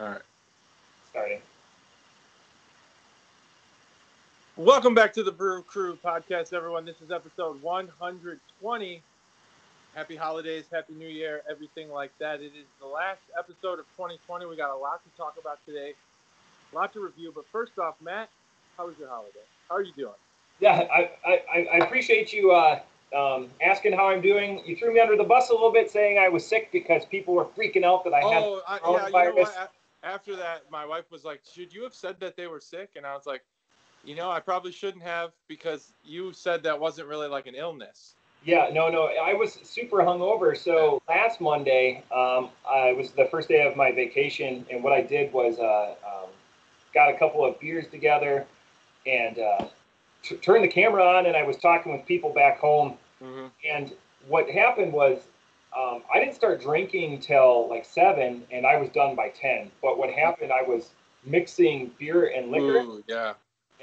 All right. Starting. Welcome back to the Brew Crew Podcast, everyone. This is episode 120. Happy holidays, Happy New Year, everything like that. It is the last episode of 2020. We got a lot to talk about today, a lot to review. But first off, Matt, how was your holiday? How are you doing? Yeah, I appreciate you asking how I'm doing. You threw me under the bus a little bit saying I was sick because people were freaking out that I had coronavirus. You know what? After that, my wife was like, should you have said that they were sick? And I was like, I probably shouldn't have because you said that wasn't really like an illness. Yeah, no, I was super hungover. So last Monday, I was the first day of my vacation, and what I did was got a couple of beers together and turned the camera on, and I was talking with people back home. Mm-hmm. And what happened was I didn't start drinking till like 7, and I was done by 10. But what happened, I was mixing beer and liquor. Ooh, yeah.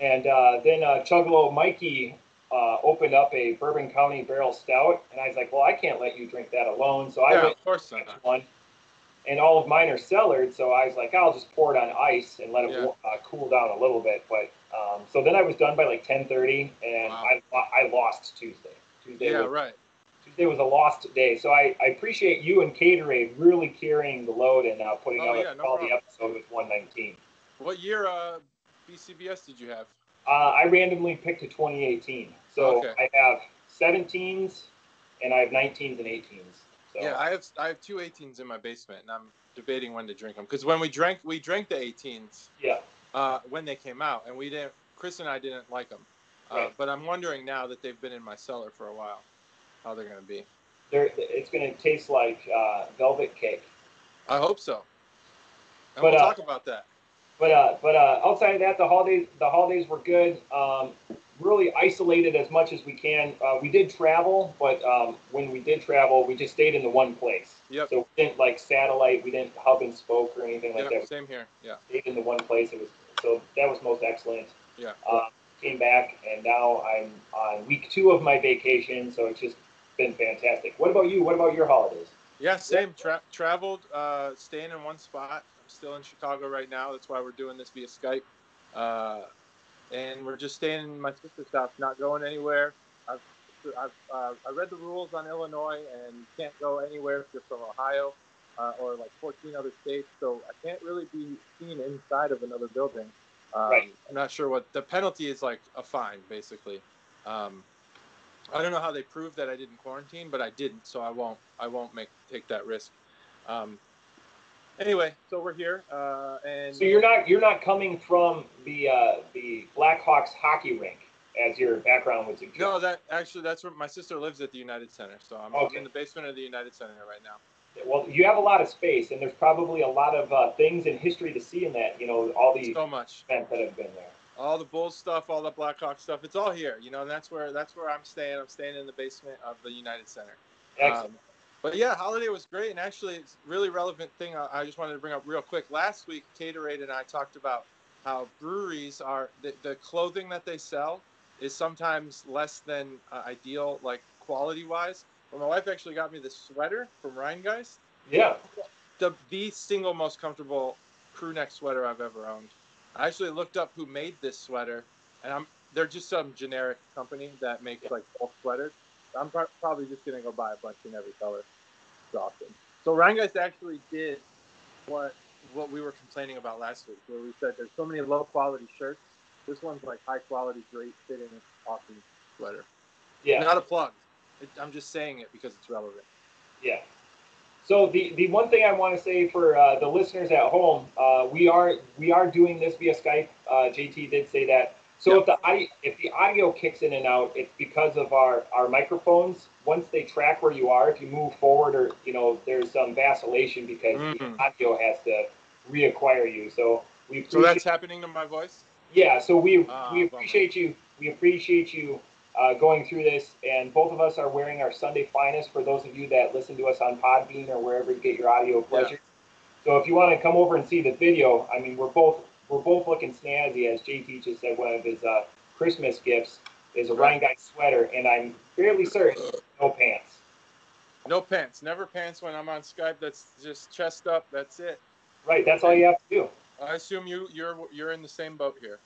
And then Chuggalo Mikey opened up a Bourbon County Barrel Stout, and I was like, well, I can't let you drink that alone. So I went of course to the next one, and all of mine are cellared, so I was like, I'll just pour it on ice and let it cool down a little bit. But so then I was done by like 10:30, and wow. I lost Tuesday. Tuesday was a lost day. So I appreciate you and Caterade really carrying the load and putting out a quality episode with 119. What year BCBS did you have? I randomly picked a 2018. So okay. I have 17s and I have 19s and 18s. So. Yeah, I have two 18s in my basement, and I'm debating when to drink them. Because when we drank the 18s. Yeah. When they came out, and Chris and I didn't like them. Right. But I'm wondering now that they've been in my cellar for a while, how they're going to be. It's going to taste like velvet cake. I hope so. And we'll talk about that. But outside of that, the holidays were good. Really isolated as much as we can. We did travel, but when we did travel, we just stayed in the one place. Yep. So we didn't like satellite. We didn't hub and spoke or anything like that. Same here. Yeah. Stayed in the one place. So that was most excellent. Yeah. Came back, and now I'm on week 2 of my vacation. So it's just been fantastic. What about you? What about your holidays? Yeah, same. Traveled, staying in one spot. I'm still in Chicago right now. That's why we're doing this via Skype. And we're just staying in my sister's house, not going anywhere. I read the rules on Illinois, and you can't go anywhere if you're from Ohio or like 14 other states. So I can't really be seen inside of another building. Right. I'm not sure what the penalty is, like a fine, basically. I don't know how they proved that I didn't quarantine, but I didn't, so I won't take that risk. Anyway, so we're here, and so you're not coming from the Blackhawks hockey rink as your background would suggest. No, that's where my sister lives at the United Center, so I'm in the basement of the United Center right now. Well, you have a lot of space, and there's probably a lot of things in history to see in that. All the so much events that have been there. All the Bulls stuff, all the Blackhawks stuff, it's all here. And that's where I'm staying. I'm staying in the basement of the United Center. Excellent. But yeah, holiday was great, and actually, it's a really relevant thing I just wanted to bring up real quick. Last week, Caterade and I talked about how breweries are the clothing that they sell is sometimes less than ideal, like quality-wise. Well, my wife actually got me this sweater from Rheingeist. Yeah. The single most comfortable crew neck sweater I've ever owned. I actually looked up who made this sweater, and they're just some generic company that makes like bulk sweaters. I'm probably just going to go buy a bunch in every color. It's awesome. So Rheingeist actually did what we were complaining about last week, where we said there's so many low-quality shirts. This one's like high-quality, great fitting, awesome sweater. Yeah. Not a plug. I'm just saying it because it's relevant. Yeah. So the one thing I want to say for the listeners at home, we are doing this via Skype. JT did say that. So if the audio kicks in and out, it's because of our microphones. Once they track where you are, if you move forward or there's some vacillation because the audio has to reacquire you. So So that's happening to my voice? Yeah. So we appreciate you. We appreciate you going through this, and both of us are wearing our Sunday Finest for those of you that listen to us on Podbean or wherever you get your audio pleasure. Yeah. So if you want to come over and see the video, I mean, we're both looking snazzy, as JT just said. One of his Christmas gifts is a Rheingeist sweater, and I'm fairly certain no pants. No pants. Never pants when I'm on Skype. That's just chest up. That's it. Right. That's all you have to do. I assume you're in the same boat here.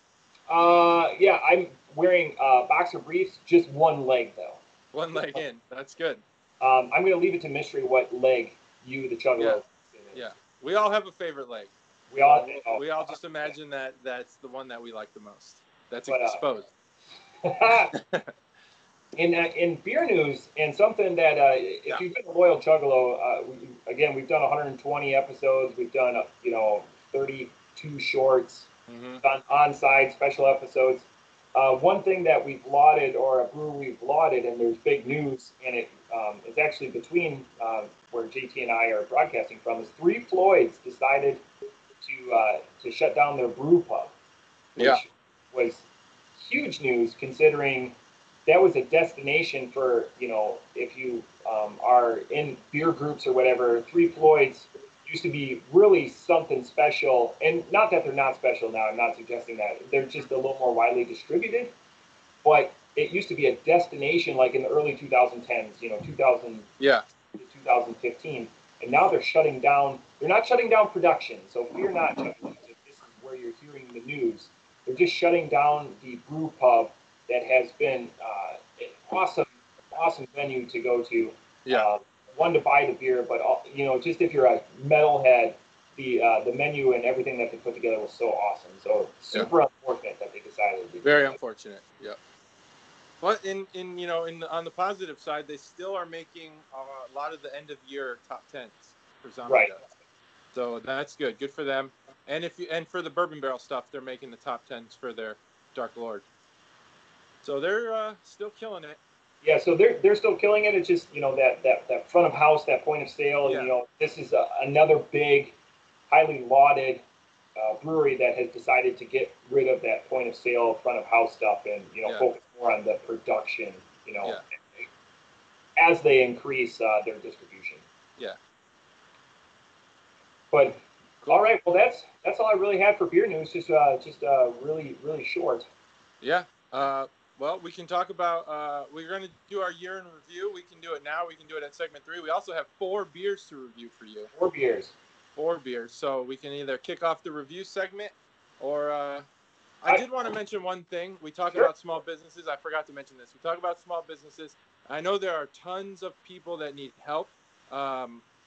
Yeah, I'm wearing boxer briefs, just one leg though. One leg in. That's good. I'm going to leave it to mystery what leg you, the Yeah. Chuggalos, Yeah. We all have a favorite leg. We all, we all just imagine that that's the one that we like the most. That's but, exposed. in beer news, and something that if you've been a loyal Chuggalo, we've done 120 episodes. We've done 32 shorts, done on-side special episodes. One thing that we've lauded, or a brewery we've lauded, and there's big news, and it's actually between where JT and I are broadcasting from, is Three Floyds decided to shut down their brew pub, which was huge news considering that was a destination for, if you are in beer groups or whatever. Three Floyds used to be really something special, and not that they're not special now. I'm not suggesting that. They're just a little more widely distributed, but it used to be a destination like in the early 2010s, 2000 to 2015, and now they're shutting down. They're not shutting down production, so fear not, if this is where you're hearing the news. They're just shutting down the brew pub that has been an awesome venue to go to. One, to buy the beer, but just if you're a metalhead, the menu and everything that they put together was so awesome. So super unfortunate that they decided to do Very unfortunate. Yeah. But on the positive side, they still are making a lot of the end of year top 10s for Zombie Right. Dust. So that's good. Good for them. And for the Bourbon Barrel stuff, they're making the top 10s for their Dark Lord. So they're still killing it. Yeah, so they're still killing it. It's just that front of house, that point of sale, and this is another big, highly lauded brewery that has decided to get rid of that point of sale, front of house stuff, and focus more on the production. As they increase their distribution. Yeah. But cool. All right, well that's all I really had for beer news. Just really short. Yeah. Well, we can talk about. We're going to do our year in review. We can do it now. We can do it at segment 3. We also have 4 beers to review for you. 4 beers. 4 beers. So we can either kick off the review segment, or I did want to mention one thing. We talk about small businesses. I forgot to mention this. We talk about small businesses. I know there are tons of people that need help,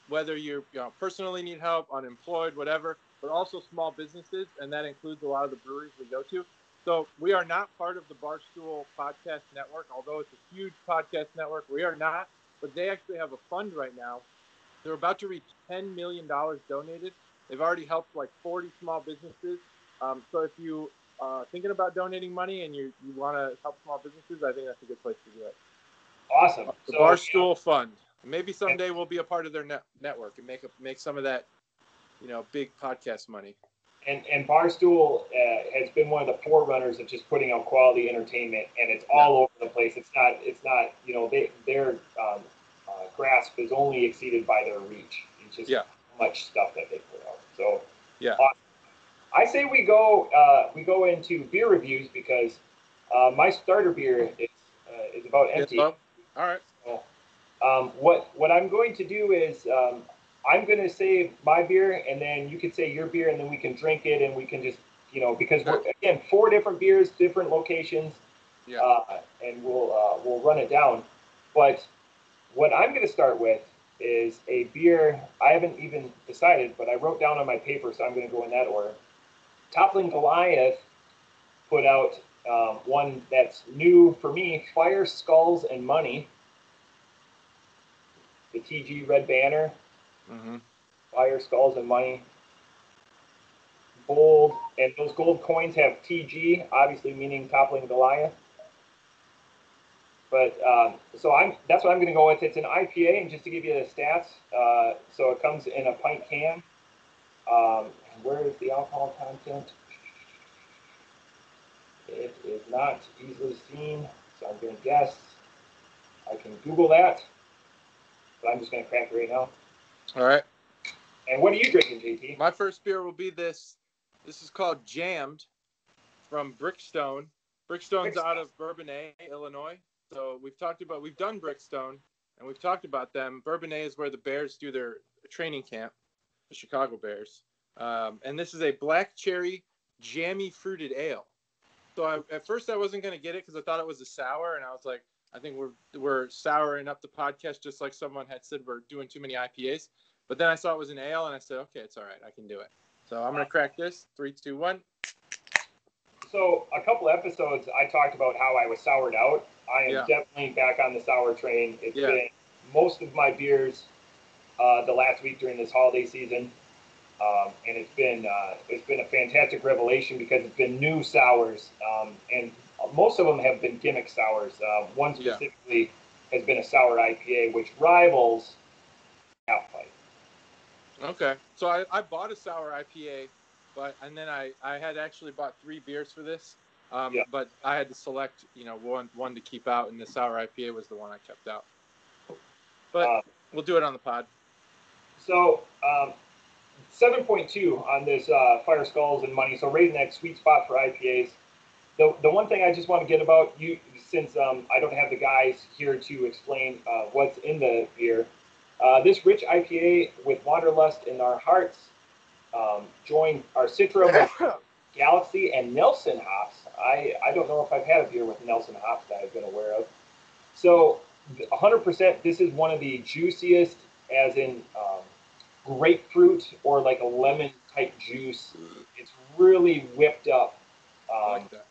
whether you personally need help, unemployed, whatever, but also small businesses, and that includes a lot of the breweries we go to. So we are not part of the Barstool Podcast Network, although it's a huge podcast network. We are not, but they actually have a fund right now. They're about to reach $10 million donated. They've already helped like 40 small businesses. So if you thinking about donating money and you want to help small businesses, I think that's a good place to do it. Awesome. The Barstool Fund. Maybe someday we'll be a part of their network and make some of that, big podcast money. And Barstool has been one of the forerunners of just putting out quality entertainment, and it's all over the place. It's not their grasp is only exceeded by their reach. It's just how much stuff that they put out. So awesome. I say we go into beer reviews because my starter beer is about empty. All right. So, what I'm going to do is I'm going to say my beer, and then you can say your beer, and then we can drink it, and we can just because we're again 4 different beers, different locations, and we'll run it down. But what I'm going to start with is a beer I haven't even decided, but I wrote down on my paper, so I'm going to go in that order. Toppling Goliath put out one that's new for me, Fire, Skulls, and Money. The TG red banner. Fire, Skulls, and Money. Gold, and those gold coins have TG, obviously meaning Toppling Goliath. But that's what I'm going to go with. It's an IPA, and just to give you the stats, so it comes in a pint can. Where is the alcohol content? It is not easily seen, so I'm going to guess. I can Google that, but I'm just going to crack it right now. All right. And what are you drinking, JT? My first beer will be this. This is called Jammed from Brickstone. Brickstone's out of Bourbonnais, Illinois. So we've done Brickstone, and we've talked about them. Bourbonnais is where the Bears do their training camp, the Chicago Bears. And this is a black cherry jammy fruited ale. So at first I wasn't going to get it because I thought it was a sour, and I was like, I think we're souring up the podcast just like someone had said we're doing too many IPAs. But then I saw it was an ale, and I said, okay, it's all right, I can do it. So I'm going to crack this. 3, 2, 1. So a couple episodes, I talked about how I was soured out. I am definitely back on the sour train. It's been most of my beers the last week during this holiday season, and it's been a fantastic revelation because it's been new sours, and most of them have been gimmick sours. One specifically has been a sour IPA, which rivals Half Pipe. Okay, so I bought a sour IPA, and then I had actually bought 3 beers for this, but I had to select one to keep out, and the sour IPA was the one I kept out. But we'll do it on the pod. So 7.2 on this Fire Skulls and Money, so raising that sweet spot for IPAs. The one thing I just want to get about you, since I don't have the guys here to explain what's in the beer. This rich IPA with Wanderlust in our hearts joined our Citra with Galaxy and Nelson hops. I don't know if I've had a beer with Nelson hops that I've been aware of. So 100%, this is one of the juiciest, as in grapefruit or like a lemon type juice. It's really whipped up. I like that.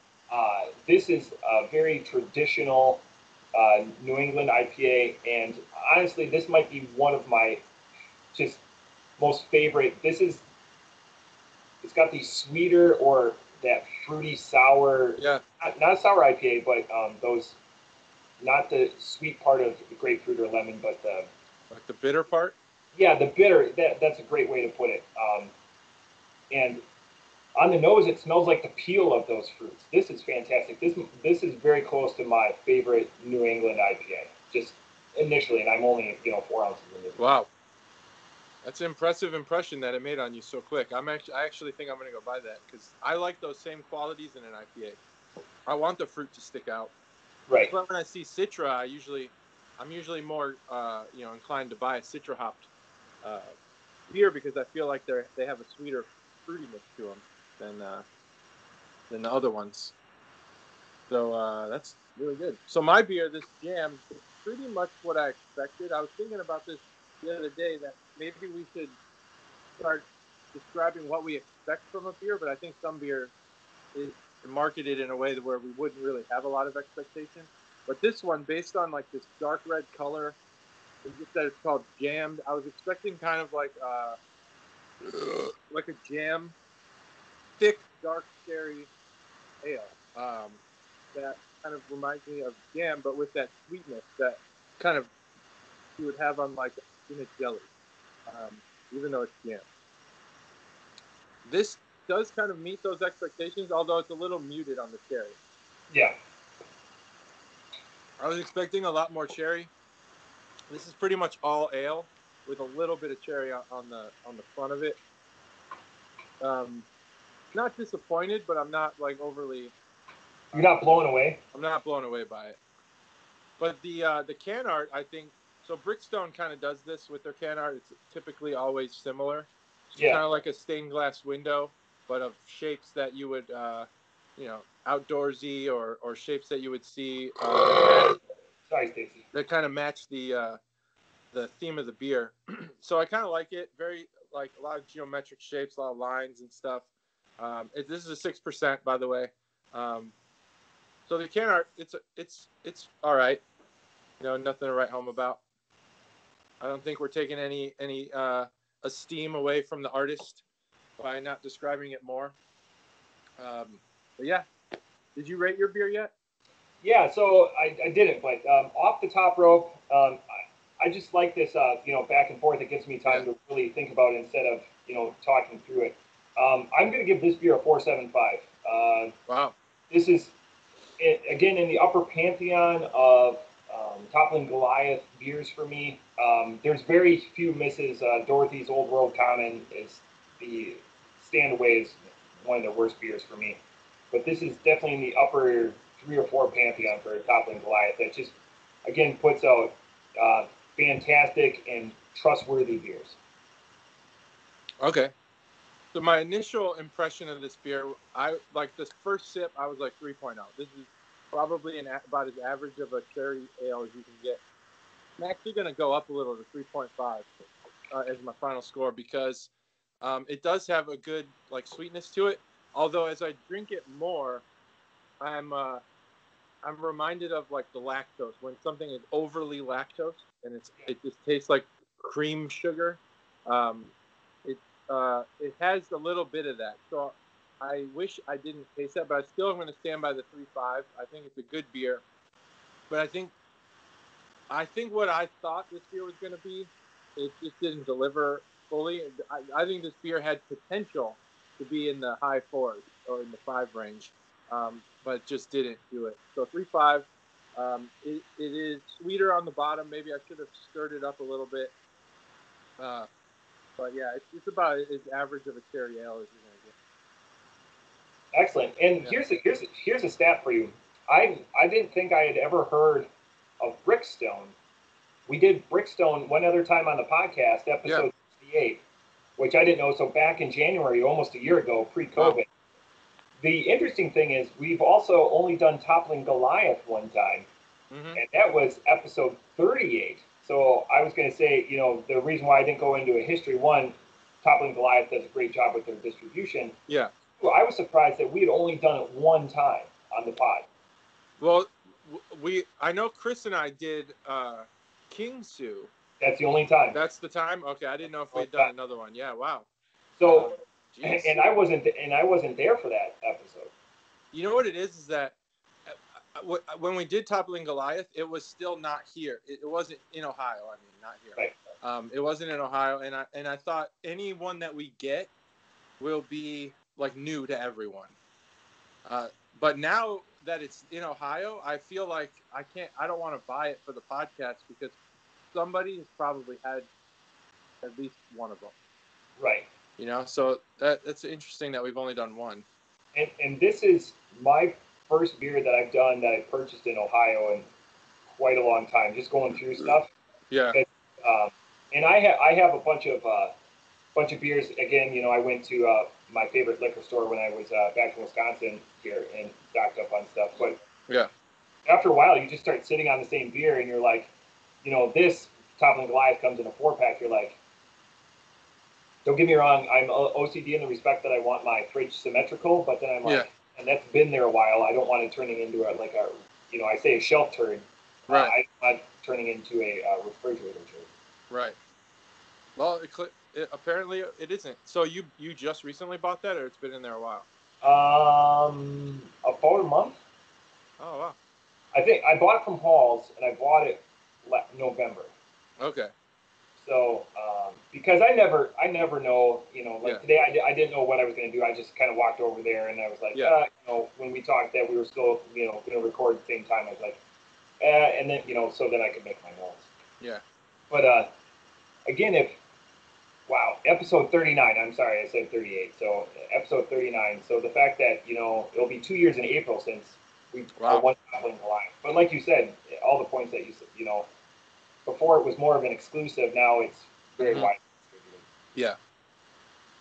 This is a very traditional New England IPA, and honestly, this might be one of my just most favorite. It's got the sweeter or that fruity sour, not a sour IPA, but those, not the sweet part of the grapefruit or lemon, but like the bitter part. Yeah, the bitter. That's a great way to put it. And on the nose, it smells like the peel of those fruits. This is fantastic. This is very close to my favorite New England IPA, just initially, and I'm only 4 ounces in this. Wow, that's an impressive impression that it made on you so quick. I actually think I'm going to go buy that because I like those same qualities in an IPA. I want the fruit to stick out. Right. But when I see Citra, I'm usually more inclined to buy a Citra hopped beer because I feel like they have a sweeter fruitiness to them than the other ones. So that's really good. So my beer, this jam, is pretty much what I expected. I was thinking about this the other day that maybe we should start describing what we expect from a beer, but I think some beer is marketed in a way where we wouldn't really have a lot of expectation. But this one, based on like this dark red color, it just said it's called jammed. I was expecting kind of like a jam, thick, dark cherry ale. That kind of reminds me of jam, but with that sweetness that kind of you would have on like peanut jelly, even though it's jam. This does kind of meet those expectations, although it's a little muted on the cherry. Yeah. I was expecting a lot more cherry. This is pretty much all ale with a little bit of cherry on the front of it. Not disappointed, but I'm not like overly. You're not blown away? I'm not blown away by it. But the can art, I think, so Brickstone kind of does this with their can art. It's typically always similar. It's kind of like a stained glass window, but of shapes that you would, outdoorsy or shapes that you would see. Sorry, Stacy. That kind of match the theme of the beer. So I kind of like it. Very like a lot of geometric shapes, a lot of lines and stuff. This is a 6%, by the way. So the can art, it's all right. Nothing to write home about. I don't think we're taking any esteem away from the artist by not describing it more. But yeah, did you rate your beer yet? Yeah, so I didn't, but off the top rope, I just like this, back and forth. It gives me time to really think about it instead of, talking through it. I'm going to give this beer a 4.75. Wow. This is, again, in the upper pantheon of Toppling Goliath beers for me. There's very few misses. Dorothy's Old World Common is the stand away is one of the worst beers for me. But this is definitely in the upper 3 or 4 pantheon for Toppling Goliath. That just, again, puts out fantastic and trustworthy beers. Okay. So my initial impression of this beer, I like this first sip, I was like 3.0. This is probably about as average of a cherry ale as you can get. I'm actually going to go up a little to 3.5 as my final score because it does have a good like sweetness to it. Although as I drink it more, I'm reminded of like the lactose when something is overly lactose and it just tastes like cream sugar. It has a little bit of that. So I wish I didn't taste that, but I still am going to stand by the 3.5. I think it's a good beer, but I think what I thought this beer was going to be, it just didn't deliver fully. I think this beer had potential to be in the high 4s or in the 5 range, but just didn't do it. So 3.5. It is sweeter on the bottom. Maybe I should have stirred it up a little bit. But yeah, it's about as average of a cherry ale as you're going to get. Excellent. And here's a stat for you. I didn't think I had ever heard of Brickstone. We did Brickstone one other time on the podcast, episode 68, which I didn't know. So back in January, almost a year ago, pre-COVID. Wow. The interesting thing is we've also only done Toppling Goliath one time, and that was episode 38. So I was going to say, the reason why I didn't go into a history, one, Toppling Goliath does a great job with their distribution. Yeah. Well, I was surprised that we had only done it one time on the pod. Well, I know Chris and I did King Sue. That's the only time. That's the time? Okay, I didn't know if we'd done another one. Yeah, wow. So, and I wasn't there for that episode. You know what it is that when we did Toppling Goliath, it was still not here. It wasn't in Ohio. I mean, not here. Right. It wasn't in Ohio, and I thought anyone that we get will be like new to everyone. But now that it's in Ohio, I feel like I don't want to buy it for the podcast because somebody has probably had at least one of them. Right. So that's interesting that we've only done one. And this is my first beer that I've done that I purchased in Ohio in quite a long time, just going through stuff. Yeah. And I have a bunch of beers. Again, I went to my favorite liquor store when I was back in Wisconsin here and stocked up on stuff. But yeah, after a while, you just start sitting on the same beer, and you're like, this Toppling Goliath comes in a 4-pack. You're like, don't get me wrong, I'm OCD in the respect that I want my fridge symmetrical, but then I'm like, and that's been there a while. I don't want it turning into I say a shelf turd. Right. I'm not turning into a refrigerator turd. Right. Well, apparently it isn't. So you just recently bought that, or it's been in there a while? About a month. Oh wow. I think I bought it from Hall's, and I bought it November. Okay. So, because I never know, today I didn't know what I was going to do. I just kind of walked over there and I was like, when we talked that we were still, going to record at the same time, I was like, and then, so then I could make my notes. Yeah. But, again, episode 39, I'm sorry, I said 38. So episode 39. So the fact that, it'll be 2 years in April since we won Toppling Goliath. But like you said, all the points that you said, before it was more of an exclusive. Now it's very widely distributed. Yeah.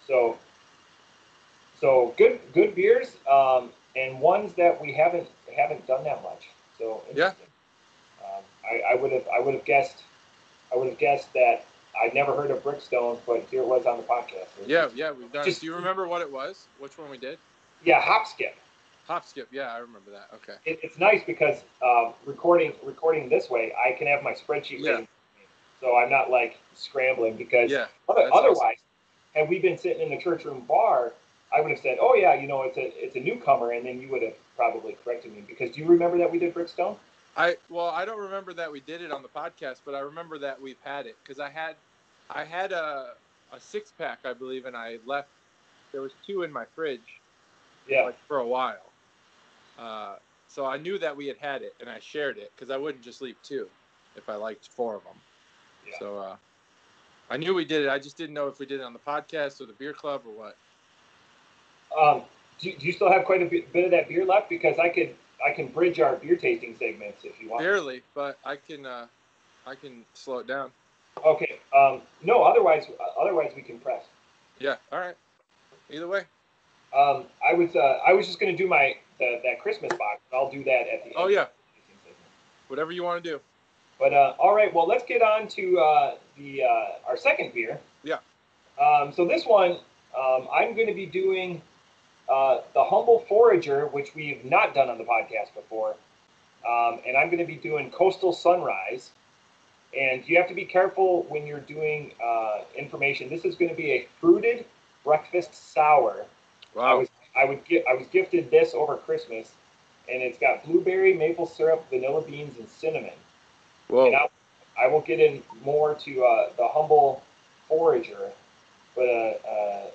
So good beers, and ones that we haven't done that much. So interesting. I would have guessed that I'd never heard of Brickstone, but here it was on the podcast. Yeah, we've done. Do you remember what it was? Which one we did? Yeah, Hop Skip. Hop Skip. Yeah, I remember that. Okay. It's nice because recording this way, I can have my spreadsheet ready. So I'm not like scrambling because otherwise, awesome. Had we been sitting in the church room bar, I would have said, "Oh yeah, it's a newcomer," and then you would have probably corrected me because do you remember that we did Brickstone? I don't remember that we did it on the podcast, but I remember that we've had it because I had a 6-pack, I believe, and I left. There was 2 in my fridge. Yeah. Like for a while. So I knew that we had it, and I shared it because I wouldn't just leave 2 if I liked 4 of them. Yeah. So I knew we did it. I just didn't know if we did it on the podcast or the beer club or what. Do you still have quite a bit of that beer left? Because I can bridge our beer tasting segments if you want. Barely, but I can slow it down. Okay. No. Otherwise we can press. Yeah. All right. Either way. I was just going to do that Christmas box. I'll do that at the end. Oh, yeah. Whatever you want to do. But all right, well, let's get on to our second beer. Yeah. So this one, I'm going to be doing the Humble Forager, which we've not done on the podcast before. And I'm going to be doing Coastal Sunrise. And you have to be careful when you're doing information. This is going to be a fruited breakfast sour. Wow. I was gifted this over Christmas, and it's got blueberry, maple syrup, vanilla beans, and cinnamon. Whoa. And I will get in more to the Humble Forager, but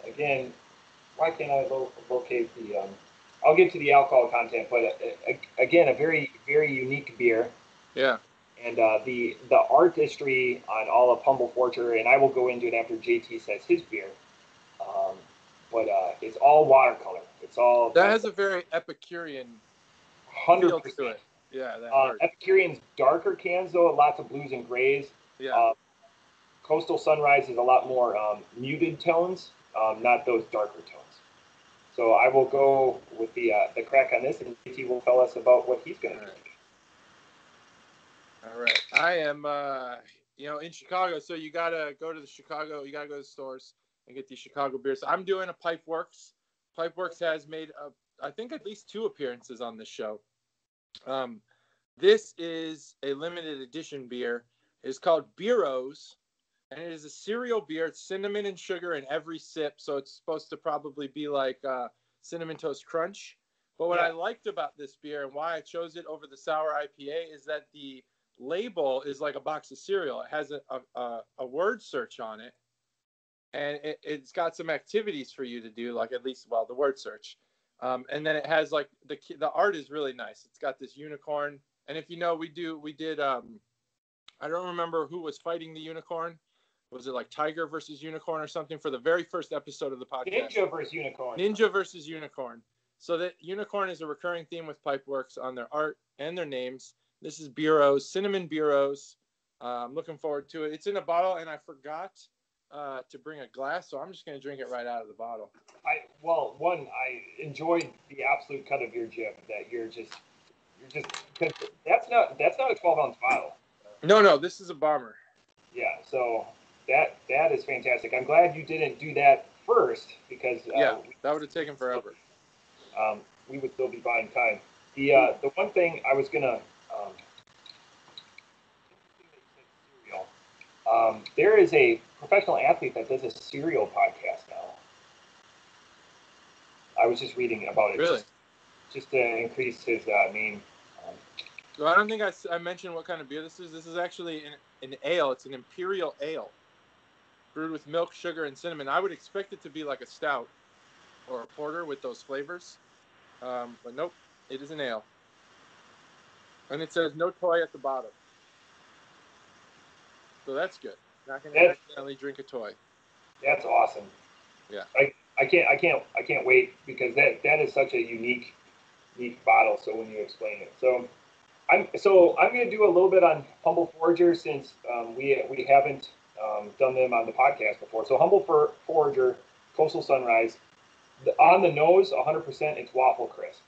again, why can't I locate the? I'll get to the alcohol content, but again, a very, very unique beer. Yeah. And the artistry on all of Humble Forager, and I will go into it after JT says his beer. But it's all watercolor. It's all that has a very Epicurean 100% feel to it. Yeah, that Epicurean's darker cans though, lots of blues and grays. Yeah. Coastal Sunrise is a lot more muted tones, not those darker tones. So I will go with the crack on this, and JT will tell us about what he's going to do. All right. I am, in Chicago, so you got to go to you got to go to the stores and get these Chicago beers. I'm doing a Pipeworks. Pipeworks has made, I think, at least 2 appearances on this show. This is a limited edition beer. It's called Beeros, and it is a cereal beer. It's cinnamon and sugar in every sip, so it's supposed to probably be like Cinnamon Toast Crunch. But what I liked about this beer and why I chose it over the sour IPA is that the label is like a box of cereal. It has a word search on it, and it's got some activities for you to do, like the word search. And then it has like the art is really nice. It's got this unicorn, and if you know, we did I don't remember who was fighting the unicorn. Was it like Tiger versus Unicorn or something for the very first episode of the podcast? Ninja versus Unicorn. Ninja versus Unicorn. So that unicorn is a recurring theme with Pipeworks on their art and their names. This is Beeros, Cinnamon Beeros. I'm looking forward to it. It's in a bottle, and I forgot to bring a glass, so I'm just going to drink it right out of the bottle. I enjoyed the absolute cut of your jib. That you're just because that's not a 12-ounce bottle. No, this is a bomber. Yeah, so that is fantastic. I'm glad you didn't do that first because that would have taken forever. We would still be buying time. The one thing I was gonna there is a professional athlete that does a cereal podcast now. I was just reading about it. Really? Just to increase his name. So I don't think I mentioned what kind of beer this is. This is actually an ale. It's an imperial ale, brewed with milk, sugar, and cinnamon. I would expect it to be like a stout or a porter with those flavors, but nope, it is an ale. And it says no toy at the bottom, so that's good. Not going to accidentally drink a toy. That's awesome. Yeah. I can't wait because that is such a unique bottle. So when you explain it, so I'm going to do a little bit on Humble Forager since we haven't done them on the podcast before. So Humble Forager, Coastal Sunrise, on the nose, 100%, it's waffle crisp.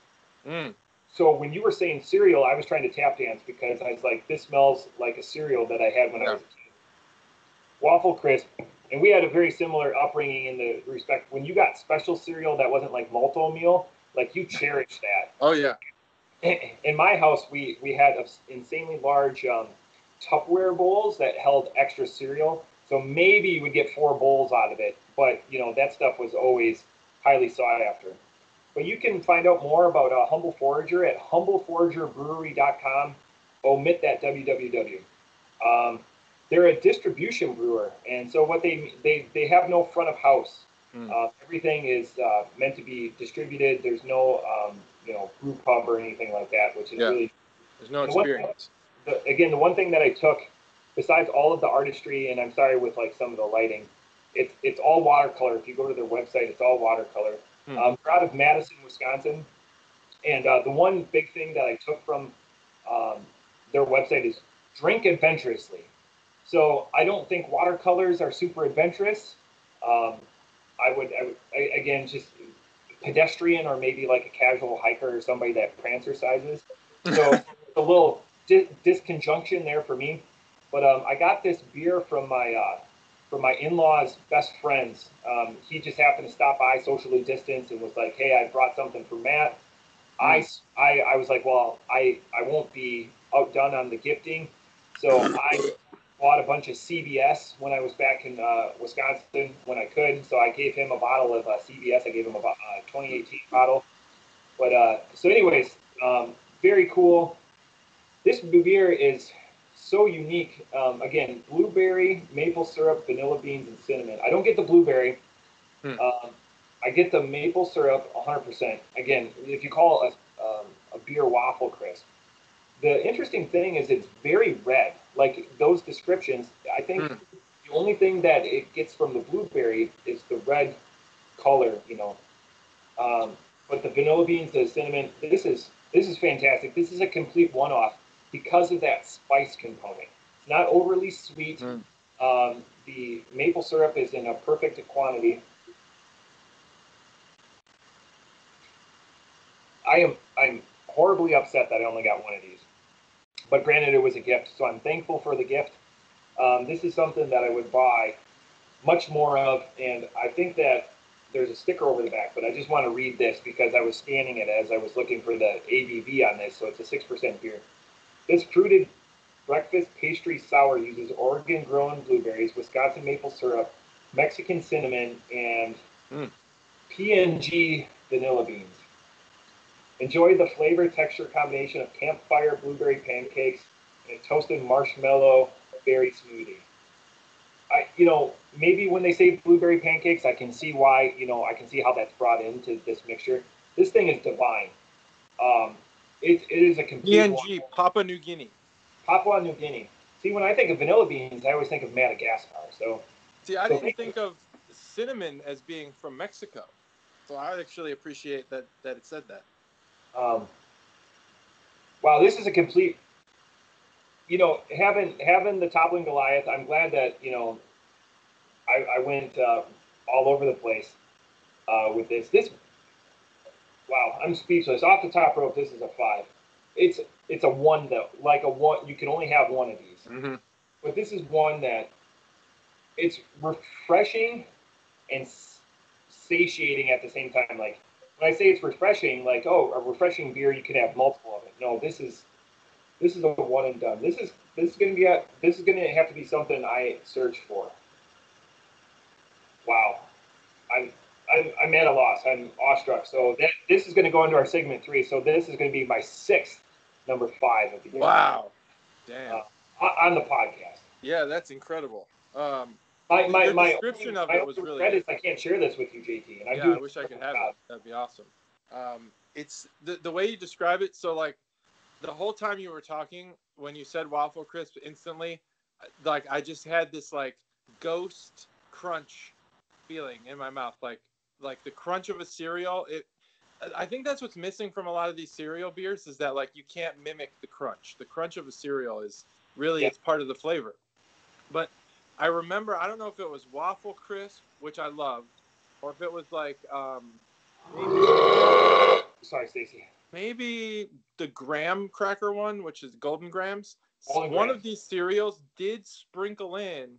So when you were saying cereal, I was trying to tap dance because I was like, this smells like a cereal that I had when I was a kid. Waffle crisp. And we had a very similar upbringing in the respect when you got special cereal that wasn't like malto meal, like you cherished that. Oh yeah. In my house, we had insanely large Tupperware bowls that held extra cereal. So maybe you would get 4 bowls out of it, but that stuff was always highly sought after. But you can find out more about Humble Forager at humbleforagerbrewery.com. Omit that www. They're a distribution brewer, and so what they have no front of house. Everything is meant to be distributed. There's no brew pub or anything like that, which is really there's no experience. The one thing that I took, besides all of the artistry, and I'm sorry with like some of the lighting, it's all watercolor. If you go to their website, it's all watercolor. They're out of Madison, Wisconsin, and the one big thing that I took from their website is drink adventurously. So I don't think watercolors are super adventurous. again, just pedestrian or maybe like a casual hiker or somebody that prancer sizes. So a little disconjunction there for me. But I got this beer from my in-laws' best friends. He just happened to stop by, socially distanced, and was like, "Hey, I brought something for Matt." I was like, "Well, I won't be outdone on the gifting," so I bought a bunch of CBS when I was back in Wisconsin when I could. So I gave him a bottle of CBS. I gave him a 2018 bottle. But so, anyways, very cool. This beer is so unique. Again, blueberry, maple syrup, vanilla beans, and cinnamon. I don't get the blueberry. I get the maple syrup 100%. Again, if you call it a beer waffle crisp. The interesting thing is it's very red. Like those descriptions, I think the only thing that it gets from the blueberry is the red color, but the vanilla beans, the cinnamon, this is fantastic. This is a complete one-off because of that spice component. It's not overly sweet. The maple syrup is in a perfect quantity. I'm horribly upset that I only got one of these. But granted, it was a gift, so I'm thankful for the gift. This is something that I would buy much more of, and I think that there's a sticker over the back, but I just want to read this because I was scanning it as I was looking for the ABV on this, so it's a 6% beer. This fruited breakfast pastry sour uses Oregon-grown blueberries, Wisconsin maple syrup, Mexican cinnamon, and PNG vanilla beans. Enjoy the flavor texture combination of campfire blueberry pancakes and a toasted marshmallow berry smoothie. Maybe when they say blueberry pancakes, I can see why, I can see how that's brought into this mixture. This thing is divine. It is a complete PNG, Papua New Guinea. Papua New Guinea. See, when I think of vanilla beans, I always think of Madagascar. See, I didn't think of cinnamon as being from Mexico. So I actually appreciate that it said that. Wow, this is a complete, having the Toppling Goliath, I'm glad that, I went all over the place with this. Wow, I'm speechless. Off the top rope, this is a 5. It's a 1 though, like a 1. You can only have one of these, but this is one that it's refreshing and satiating at the same time. Like when I say it's refreshing, like a refreshing beer, you can have multiple of it. No, this is a one and done. This is gonna have to be something I search for. Wow, I'm at a loss. I'm awestruck. So this is going to go into our segment 3. So this is going to be my 6th number 5 of the year. Wow, damn. On the podcast. Yeah, that's incredible. My description of it was really good. I can't share this with you, JT. And I wish I could have it. That'd be awesome. It's the way you describe it. So like the whole time you were talking, when you said waffle crisp, instantly, like I just had this like ghost crunch feeling in my mouth, like the crunch of a cereal. I think that's what's missing from a lot of these cereal beers is that like you can't mimic the crunch. The crunch of a cereal is really it's part of the flavor. But I remember, I don't know if it was waffle crisp, which I loved, or if it was like sorry, Stacy. Maybe the graham cracker one, which is golden grams. One of these cereals did sprinkle in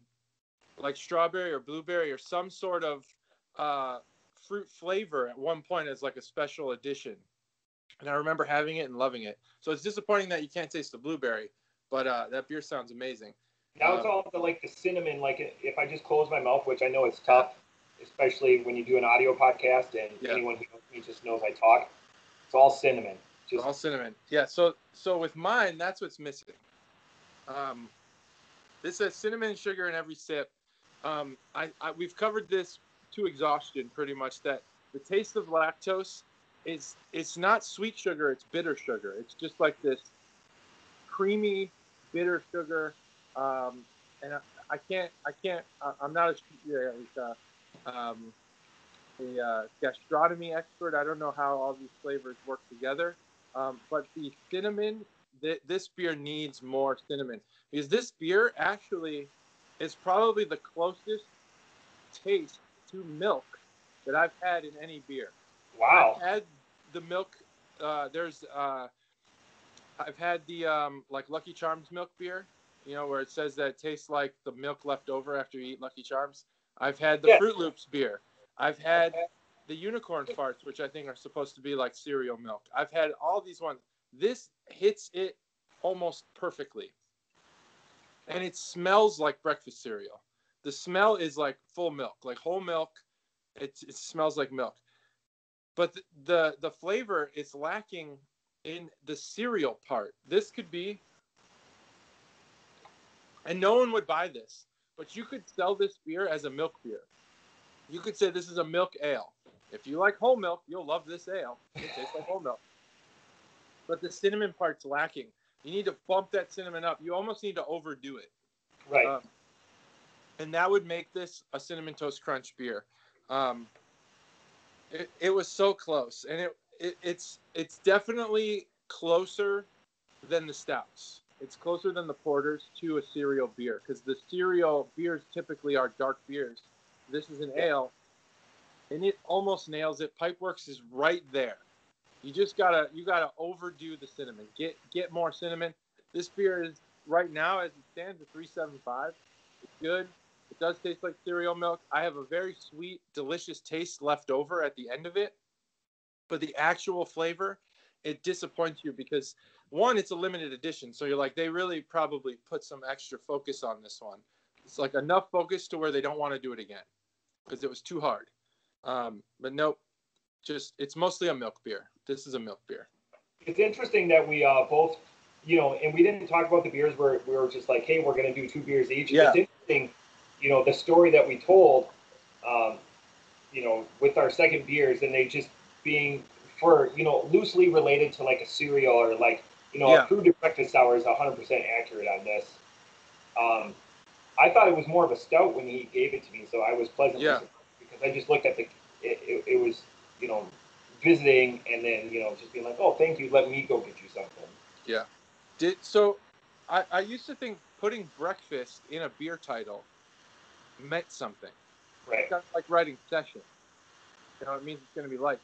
like strawberry or blueberry or some sort of fruit flavor at one point as like a special addition. And I remember having it and loving it. So it's disappointing that you can't taste the blueberry, but that beer sounds amazing. Now it's all the cinnamon. Like if I just close my mouth, which I know it's tough, especially when you do an audio podcast, and anyone who knows me just knows I talk. It's all cinnamon. All cinnamon. Yeah. So with mine, that's what's missing. This says cinnamon sugar in every sip. We've covered this to exhaustion pretty much, that the taste of lactose it's not sweet sugar, it's bitter sugar. It's just like this creamy bitter sugar. And I'm not a gastronomy expert. I don't know how all these flavors work together. But the cinnamon, this beer needs more cinnamon, because this beer actually is probably the closest taste to milk that I've had in any beer. Wow. I've had the milk. I've had the like Lucky Charms milk beer, where it says that it tastes like the milk left over after you eat Lucky Charms. I've had the Fruit Loops beer. I've had the unicorn farts, which I think are supposed to be like cereal milk. I've had all these ones. This hits it almost perfectly. And it smells like breakfast cereal. The smell is like full milk, like whole milk. It smells like milk. But the flavor is lacking in the cereal part. This could be, and no one would buy this, but you could sell this beer as a milk beer. You could say this is a milk ale. If you like whole milk, you'll love this ale. It tastes like whole milk. But the cinnamon part's lacking. You need to bump that cinnamon up. You almost need to overdo it. Right. And that would make this a Cinnamon Toast Crunch beer. It was so close. And it's definitely closer than the stouts. It's closer than the porters to a cereal beer, because the cereal beers typically are dark beers. This is an ale, and it almost nails it. Pipeworks is right there. You gotta overdo the cinnamon. Get more cinnamon. This beer is right now, as it stands, at 3.75. It's good. It does taste like cereal milk. I have a very sweet, delicious taste left over at the end of it, but the actual flavor, it disappoints you because, one, it's a limited edition. So you're like, they really probably put some extra focus on this one. It's like enough focus to where they don't want to do it again because it was too hard. But nope, it's mostly a milk beer. This is a milk beer. It's interesting that we both, and we didn't talk about the beers where we were just like, hey, we're going to do 2 beers each. Yeah. It's interesting, the story that we told, with our second beers, and they just being loosely related to like a cereal or like, a food to breakfast sour is 100% accurate on this. I thought it was more of a stout when he gave it to me, so I was pleasantly surprised because I just looked at it was, visiting and then, just being like, oh, thank you, let me go get you something. Yeah. I used to think putting breakfast in a beer title meant something. Right. It's kind of like writing session. It means it's going to be light.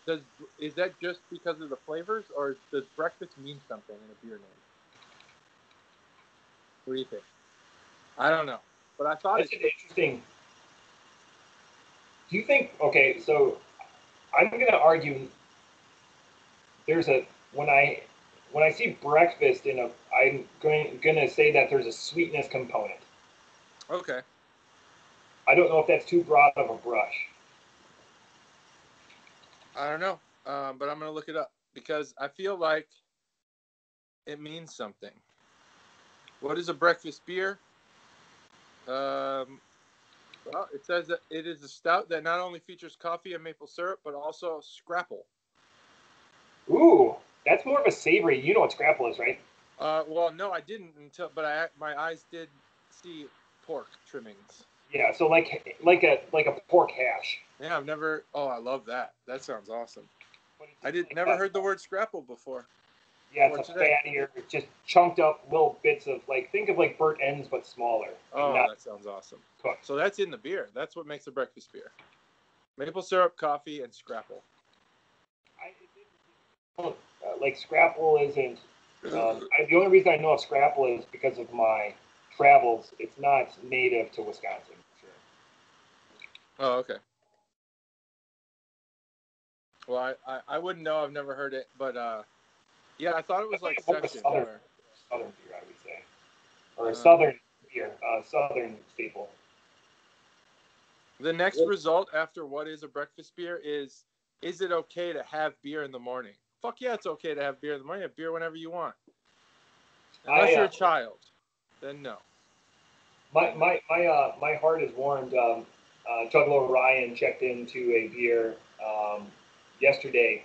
Is that just because of the flavors, or does breakfast mean something in a beer name? What do you think? I don't know, but I thought it's interesting. Do you think? Okay, so I'm going to argue. When I see breakfast I'm going to say that there's a sweetness component. Okay. I don't know if that's too broad of a brush. I don't know, but I'm going to look it up because I feel like it means something. What is a breakfast beer? Well, it says that it is a stout that not only features coffee and maple syrup, but also scrapple. Ooh, that's more of a savory. You know what scrapple is, right? Well, no, I didn't but my eyes did see pork trimmings. Yeah, so like a pork hash. Yeah, I've never. Oh, I love that. That sounds awesome. Never heard the word scrapple before. Yeah, it's a fattier, just chunked up little bits of think of like burnt ends but smaller. Oh, that sounds awesome. Cooked. So that's in the beer. That's what makes a breakfast beer. Maple syrup, coffee, and scrapple. Scrapple isn't. The only reason I know of scrapple is because of my travels. It's not native to Wisconsin. Sure. Oh, okay. Well, I wouldn't know. I've never heard it, but yeah, I thought it was like southern beer, I would say, or a southern beer, southern staple. The next result after what is a breakfast beer is it okay to have beer in the morning? Fuck yeah, it's okay to have beer in the morning. Have beer whenever you want. Unless you're a child, then no. My heart is warmed. Chuggalo Ryan checked into a beer yesterday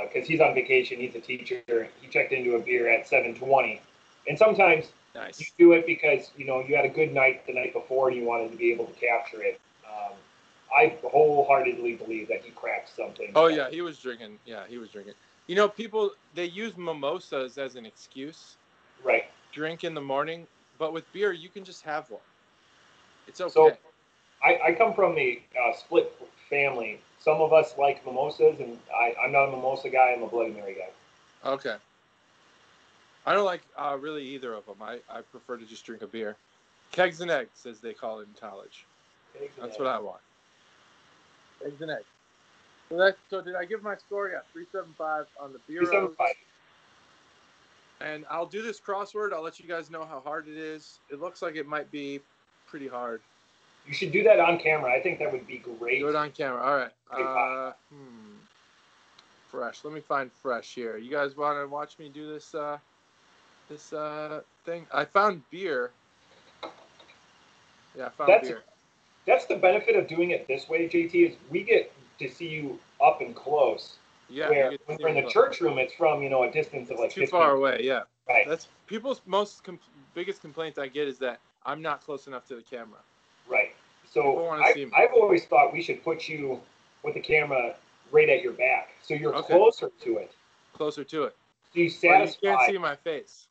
because he's on vacation. He's a teacher. He checked into a beer at 7:20, and sometimes you do it because you had a good night the night before and you wanted to be able to capture it. I wholeheartedly believe that he cracked something. Oh yeah, he was drinking. Yeah, he was drinking. People, they use mimosas as an excuse. Right. Drink in the morning, but with beer you can just have one. It's okay. So I come from a split family. Some of us like mimosas, and I'm not a mimosa guy. I'm a Bloody Mary guy. Okay. I don't like really either of them. I prefer to just drink a beer. Kegs and eggs, as they call it in college. That's what I want. Eggs and eggs. So did I give my score? Yeah, 375 on the Beero. 375. And I'll do this crossword. I'll let you guys know how hard it is. It looks like it might be pretty hard. You should do that on camera. I think that would be great. Do it on camera. All right. Fresh. Let me find fresh here. You guys want to watch me do this thing? I found beer. Yeah, I found beer. That's the benefit of doing it this way, JT, is we get to see you up and close. Yeah. Where when we're in the church room, it's from, a distance of like too far away, yeah. Right. That's people's biggest complaint I get is that I'm not close enough to the camera. Right. So I've always thought we should put you with the camera right at your back, so you're closer to it. Closer to it. So you satisfy. You can't see my face.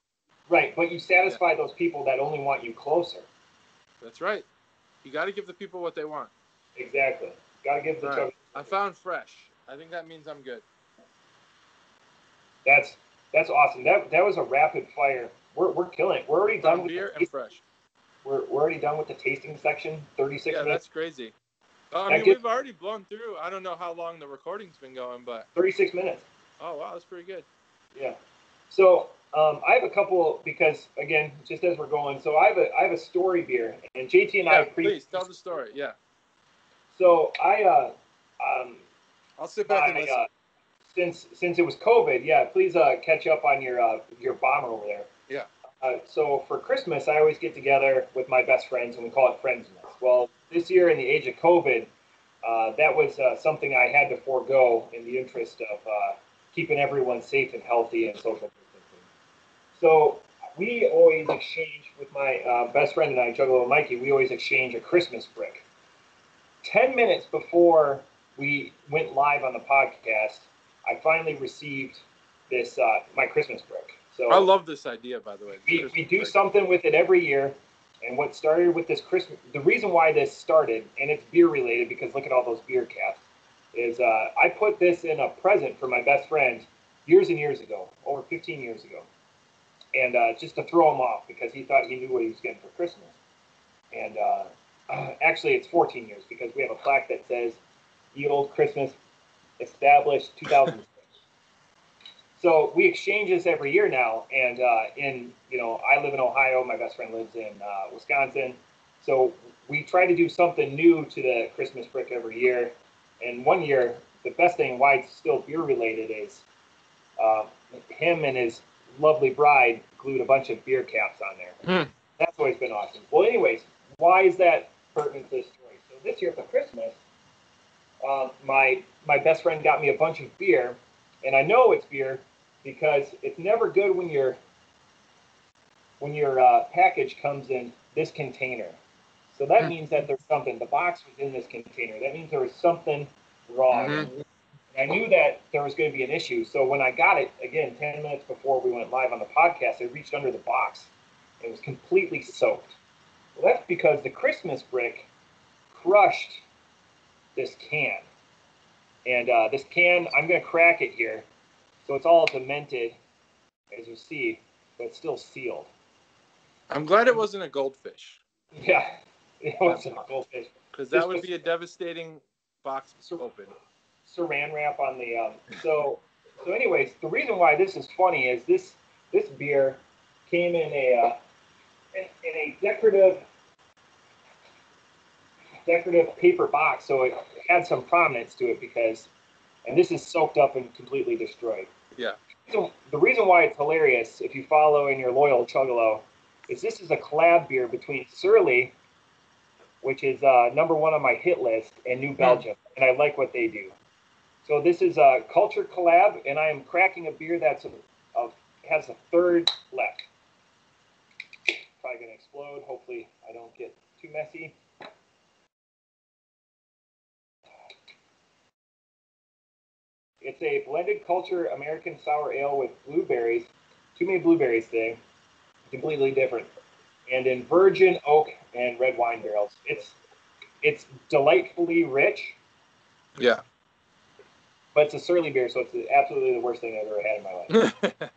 Right, but you satisfy those people that only want you closer. That's right. You got to give the people what they want. Exactly. Got to give the. Right. I found fresh. I think that means I'm good. That's awesome. That was a rapid fire. We're killing it. We're already done with beer and fresh. We're already done with the tasting section. 36 minutes. Yeah, that's crazy. We've already blown through. I don't know how long the recording's been going, but 36 minutes. Oh wow, that's pretty good. Yeah. So I have a couple because again, just as we're going. So I have a story beer, and JT and I. Please tell the story. Yeah. So I'll sit back and listen. Since it was COVID, please catch up on your bomber over there. Yeah. So for Christmas, I always get together with my best friends, and we call it Friendsmas. Well, this year in the age of COVID, that was something I had to forego in the interest of keeping everyone safe and healthy and social distancing. So we always exchange with my best friend and I, Juggalo Mikey, we always exchange a Christmas brick. 10 minutes before we went live on the podcast, I finally received this my Christmas brick. So I love this idea, by the way. We do something with it every year. And what started with this Christmas, the reason why this started, and it's beer related because look at all those beer caps, is I put this in a present for my best friend years and years ago, over 15 years ago. And just to throw him off because he thought he knew what he was getting for Christmas. And actually it's 14 years because we have a plaque that says Ye Old Christmas established 2006. So we exchange this every year now, and I live in Ohio. My best friend lives in Wisconsin. So we try to do something new to the Christmas brick every year. And one year, the best thing why it's still beer related is him and his lovely bride glued a bunch of beer caps on there. That's always been awesome. Well, anyways, why is that pertinent to this story? So this year for Christmas, my best friend got me a bunch of beer. And I know it's beer because it's never good when your package comes in this container. So that means that there's something. The box was in this container. That means there was something wrong. And I knew that there was going to be an issue. So when I got it, again, 10 minutes before we went live on the podcast, I reached under the box. It was completely soaked. Well, that's because the Christmas brick crushed this can. And this can, I'm going to crack it here. So it's all demented, as you see, but it's still sealed. I'm glad it wasn't a goldfish. Yeah, it wasn't a goldfish. Because that would be a devastating box to open. Saran wrap on the... So anyways, the reason why this is funny is this beer came in a decorative paper box, so it had some prominence to it because, and this is soaked up and completely destroyed. Yeah. So the reason why it's hilarious, if you follow and you're loyal Chuggalo, is this is a collab beer between Surly, which is number one on my hit list, and New Belgium, and I like what they do. So this is a culture collab, and I am cracking a beer that's has a third left. Probably gonna explode. Hopefully I don't get too messy. It's a blended culture American sour ale with blueberries. Too many blueberries today. Completely different. And in virgin oak and red wine barrels. It's delightfully rich. Yeah. but it's a surly beer, so it's absolutely the worst thing I've ever had in my life.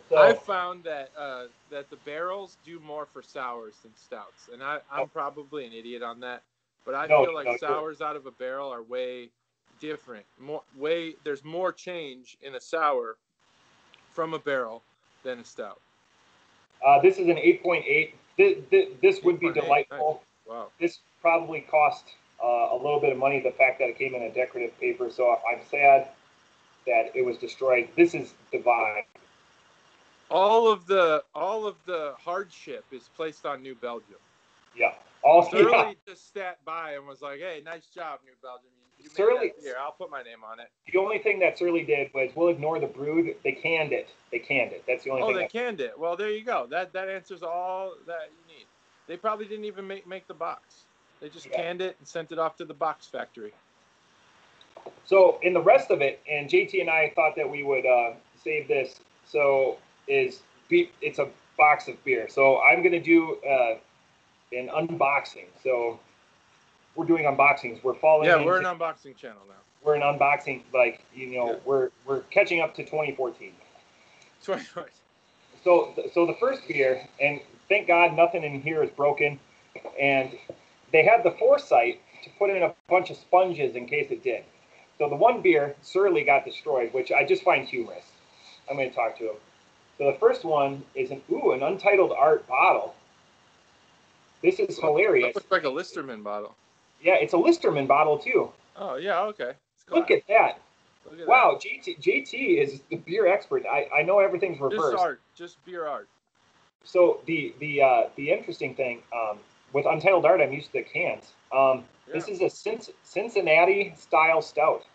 So, I found that that the barrels do more for sours than stouts, and I'm probably an idiot on that, but I feel like sours out of a barrel are way different. There's more change in a sour from a barrel than a stout. This is an 8.8. This would be delightful. Nice. Wow. This probably cost a little bit of money, the fact that it came in a decorative paper, so I'm sad that it was destroyed. This is divine. All of the hardship is placed on New Belgium. Yeah. Surly just sat by and was like, "Hey, nice job, New Belgium. You made that beer. I'll put my name on it." The only thing that Surly did was, we'll ignore the brood. They canned it. That's the only thing. Oh, they canned it. Well, there you go. That answers all that you need. They probably didn't even make the box. They just canned it and sent it off to the box factory. So in the rest of it, and JT and I thought that we would save this. So it's a box of beer. So I'm going to do an unboxing. So we're doing unboxings. We're following. Yeah, we're an unboxing channel now. We're an unboxing, we're catching up to 2014. 2014. So the first beer, and thank God nothing in here is broken, and they had the foresight to put in a bunch of sponges in case it did. So the one beer, Surly, got destroyed, which I just find humorous. I'm going to talk to him. So the first one is an untitled art bottle. This is hilarious. That looks like a Listerman bottle. Yeah, it's a Listerman bottle too. Oh, yeah, okay. Look at that. Wow, JT is the beer expert. I know everything's reversed. Just beer art. So the interesting thing, with untitled art, I'm used to cans. This is a Cincinnati style stout.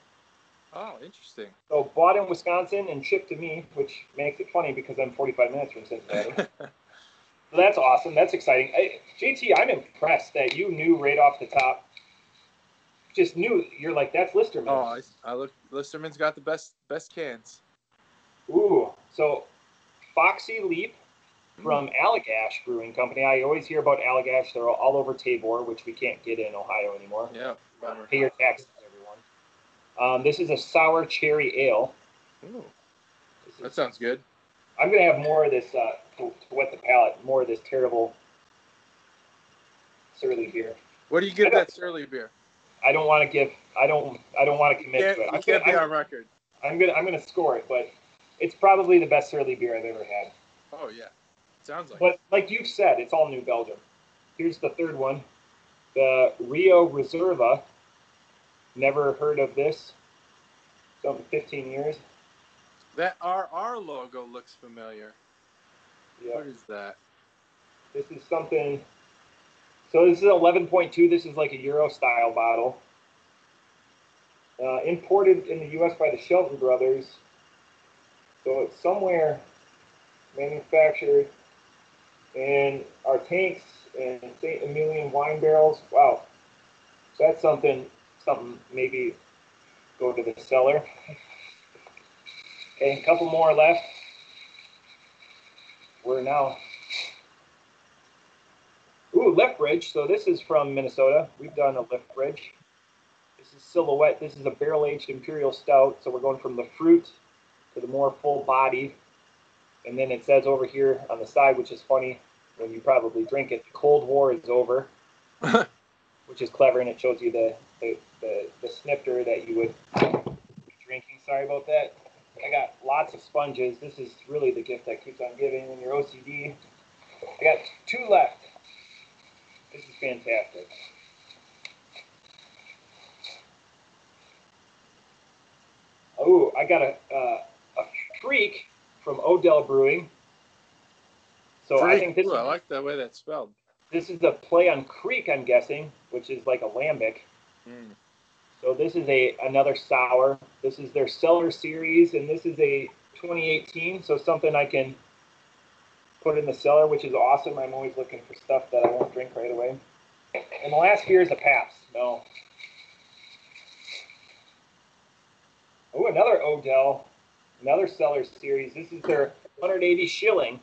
Oh, interesting. So bought in Wisconsin and shipped to me, which makes it funny because I'm 45 minutes from Cincinnati. So that's awesome. That's exciting. JT, I'm impressed that you knew right off the top. Just knew. You're like, that's Listerman. Oh, I look. Listerman's got the best cans. Ooh, so Foxy Leap from Allagash Brewing Company. I always hear about Allagash. They're all over Tabor, which we can't get in Ohio anymore. Yeah. Pay your taxes, everyone. This is a sour cherry ale. Ooh, that sounds good. I'm gonna have more of this to wet the palate. More of this terrible Surly beer. What do you give that Surly beer? I don't want to commit to it. You can't be on record. I'm gonna score it, but it's probably the best Surly beer I've ever had. Oh yeah, sounds like. But like you said, it's all New Belgium. Here's the third one, the Rio Reserva. Never heard of this. Something 15 years. That our logo looks familiar. Yeah. What is that? This is something. So this is 11.2. This is like a Euro style bottle. Imported in the U.S. by the Shelton Brothers. So it's somewhere manufactured in our tanks and St. Emilion wine barrels. Wow. So that's something maybe go to the cellar. Okay, a couple more left. We're now. Ooh, Lethbridge. So this is from Minnesota. We've done a Lethbridge. This is Silhouette. This is a barrel-aged imperial stout. So we're going from the fruit to the more full body. And then it says over here on the side, which is funny when you probably drink it, the Cold War is over, which is clever, and it shows you the snifter that you would be drinking. Sorry about that. I got lots of sponges. This is really the gift that keeps on giving when you're OCD. I got 2 left. This is fantastic. Oh, I got a Freak from Odell Brewing. So Freak. I think this. Ooh, I like the way that's spelled. This is a play on creek, I'm guessing, which is like a lambic. Mm. So this is another sour. This is their Cellar Series, and this is a 2018. So something I can put in the cellar, which is awesome. I'm always looking for stuff that I won't drink right away. And the last beer is a Pabst. No. Oh, another Odell, another Cellar Series. This is their 180 shilling.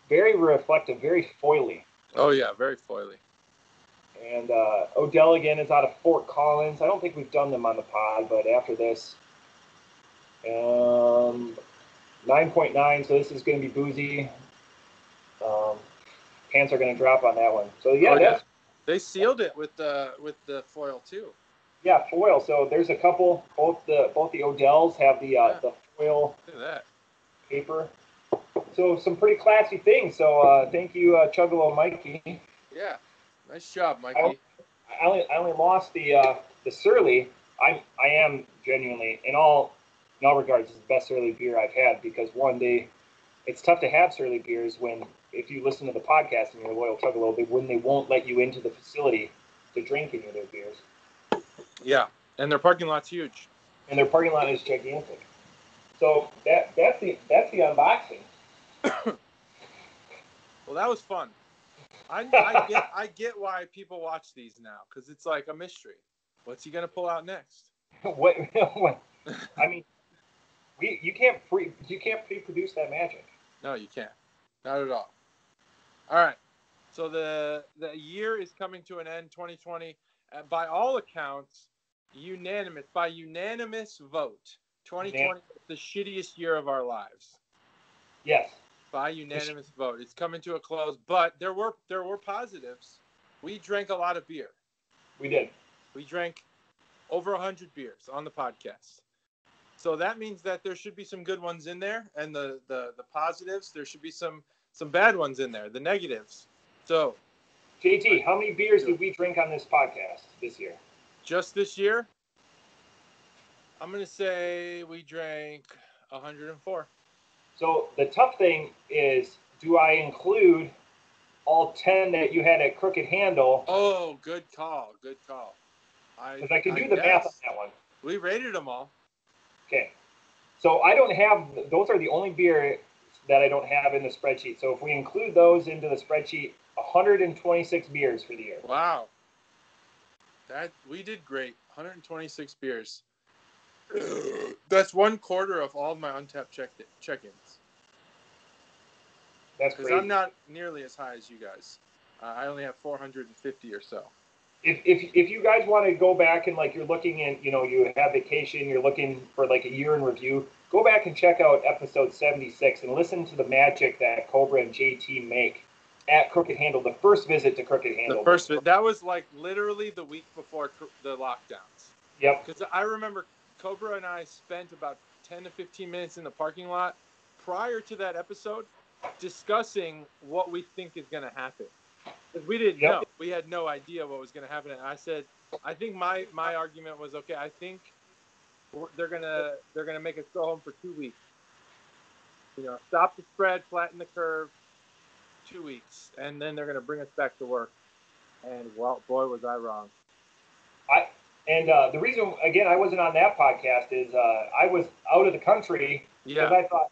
Very reflective, very foily. Oh yeah, very foily. And Odell again is out of Fort Collins. I don't think we've done them on the pod, but after this, 9.9. So this is going to be boozy. Pants are going to drop on that one. So yeah, they sealed it with the foil too. Yeah, foil. So there's a couple. Both the Odells have the foil paper. So some pretty classy things. So thank you, Chuggalo Mikey. Yeah, nice job, Mikey. I only lost the Surly. I am genuinely in all regards it's the best Surly beer I've had because one day it's tough to have Surly beers when if you listen to the podcast and you're a loyal Chuggalo, when they won't let you into the facility to drink any of their beers. Yeah, and their parking lot's huge. And their parking lot is gigantic. So that's the unboxing. Well, that was fun. I get why people watch these now because it's like a mystery. What's he gonna pull out next? what? I mean, you can't pre-produce that magic. No, you can't. Not at all. All right. So the year is coming to an end. 2020, by all accounts, by unanimous vote. 2020 is the shittiest year of our lives. Yes. By unanimous vote, it's coming to a close. But there were positives. We drank a lot of beer. We did. We drank over 100 beers on the podcast. So that means that there should be some good ones in there, and the positives. There should be some bad ones in there. The negatives. So, JT, how many beers did we drink on this podcast this year? Just this year, I'm gonna say we drank 104. So the tough thing is, do I include all 10 that you had at Crooked Handle? Oh, good call. Good call. Because I can do the math on that one. We rated them all. Okay. So I don't have, those are the only beer that I don't have in the spreadsheet. So if we include those into the spreadsheet, 126 beers for the year. Wow. We did great. 126 beers. That's 1/4 of all my untapped check-ins. That's great. Because I'm not nearly as high as you guys. I only have 450 or so. If you guys want to go back and like you're looking in, you have vacation, you're looking for like a year in review, go back and check out episode 76 and listen to the magic that Cobra and JT make at Crooked Handle. The first visit to Crooked Handle. That was like literally the week before the lockdowns. Yep. Because I remember Cobra and I spent about 10 to 15 minutes in the parking lot prior to that episode discussing what we think is going to happen. Because we didn't know. We had no idea what was going to happen. And I said, I think my argument was, okay, I think they're gonna make us go home for 2 weeks. Stop the spread, flatten the curve, 2 weeks, and then they're gonna bring us back to work. And well, boy, was I wrong. The reason, again, I wasn't on that podcast is I was out of the country because I thought,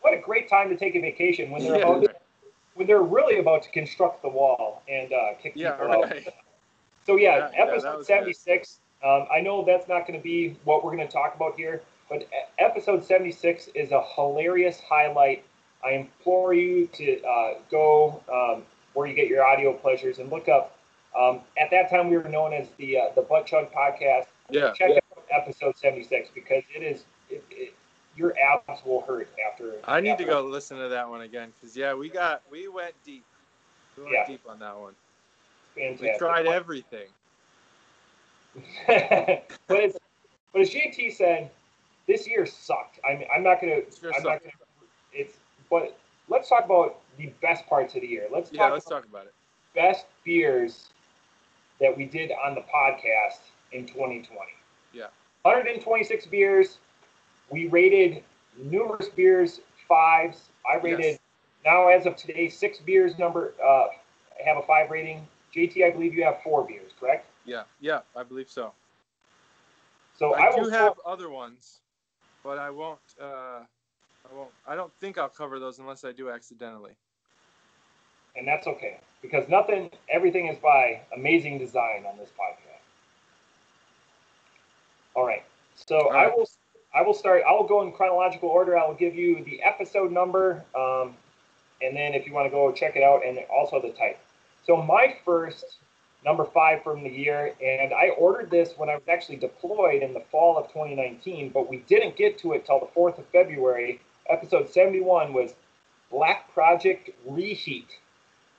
what a great time to take a vacation when they're really about to construct the wall and kick people out. So episode 76. I know that's not going to be what we're going to talk about here, but episode 76 is a hilarious highlight. I implore you to go where you get your audio pleasures and look up. At that time, we were known as the Butt Chug Podcast. Yeah. Check out episode 76 because your abs will hurt after. I need to go listen to that one again because we went deep. We went deep on that one. Fantastic. We tried everything. but as JT said, this year sucked. I'm not gonna. But let's talk about the best parts of the year. Let's talk about it. Best beers that we did on the podcast in 2020. Yeah. 126 beers. We rated numerous beers 5s. I rated now as of today 6 beers have a 5 rating. JT, I believe you have 4 beers, correct? Yeah, I believe so. So I do have other ones, but I won't. I don't think I'll cover those unless I do accidentally. And that's okay, because everything is by amazing design on this podcast. All right. So I will start. I will go in chronological order. I will give you the episode number, and then if you want to go check it out, and also the type. So my first number 5 from the year. And I ordered this when I was actually deployed in the fall of 2019, but we didn't get to it till the 4th of February. Episode 71 was Black Project Reheat.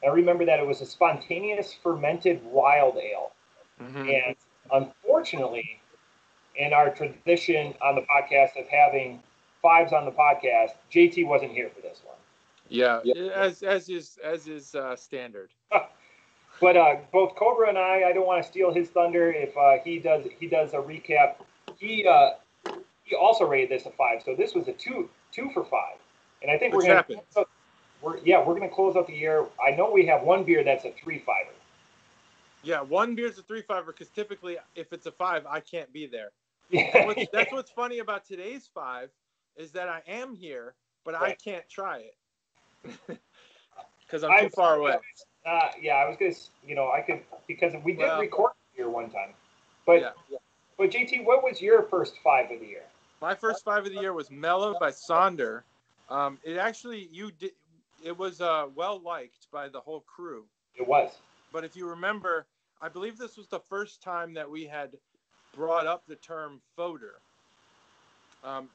I remember that it was a spontaneous fermented wild ale. Mm-hmm. And unfortunately, in our tradition on the podcast of having 5s on the podcast, JT wasn't here for this one. Yeah, as is standard. But both Cobra and I don't want to steal his thunder. If he does a recap, he also rated this a 5. So this was a 2 for 5, and I think we're gonna close out the year. I know we have one beer that's a 3-5er. Yeah, one beer's a 3-5er because typically if it's a 5, I can't be there. That's what's funny about today's 5 is that I am here, but right. I can't try it because I'm too far away. I was gonna, I could because we did record here one time, but but JT, what was your first 5 of the year? My first 5 of the year was Mellow by Sonder. It actually it was well liked by the whole crew. It was. But if you remember, I believe this was the first time that we had brought up the term foeder.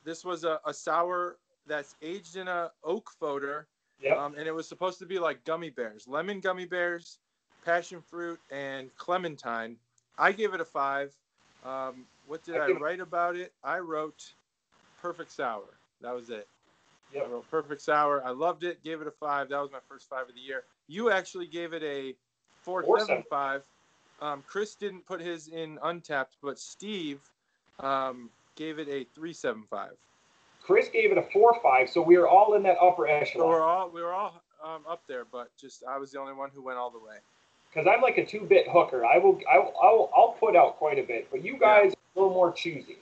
This was a sour that's aged in a oak foeder. Yep. And it was supposed to be like gummy bears, lemon gummy bears, passion fruit, and clementine. I gave it a 5. What did I write about it? I wrote perfect sour. That was it. Yep. I wrote perfect sour. I loved it. Gave it a 5. That was my first 5 of the year. You actually gave it a 4.75. Chris didn't put his in Untapped, but Steve gave it a 3.75. Chris gave it a 4.5, so we were all in that upper echelon. So we were all up there, but just I was the only one who went all the way. Because I'm like a 2-bit hooker. I'll put out quite a bit, but you guys are a little more choosy.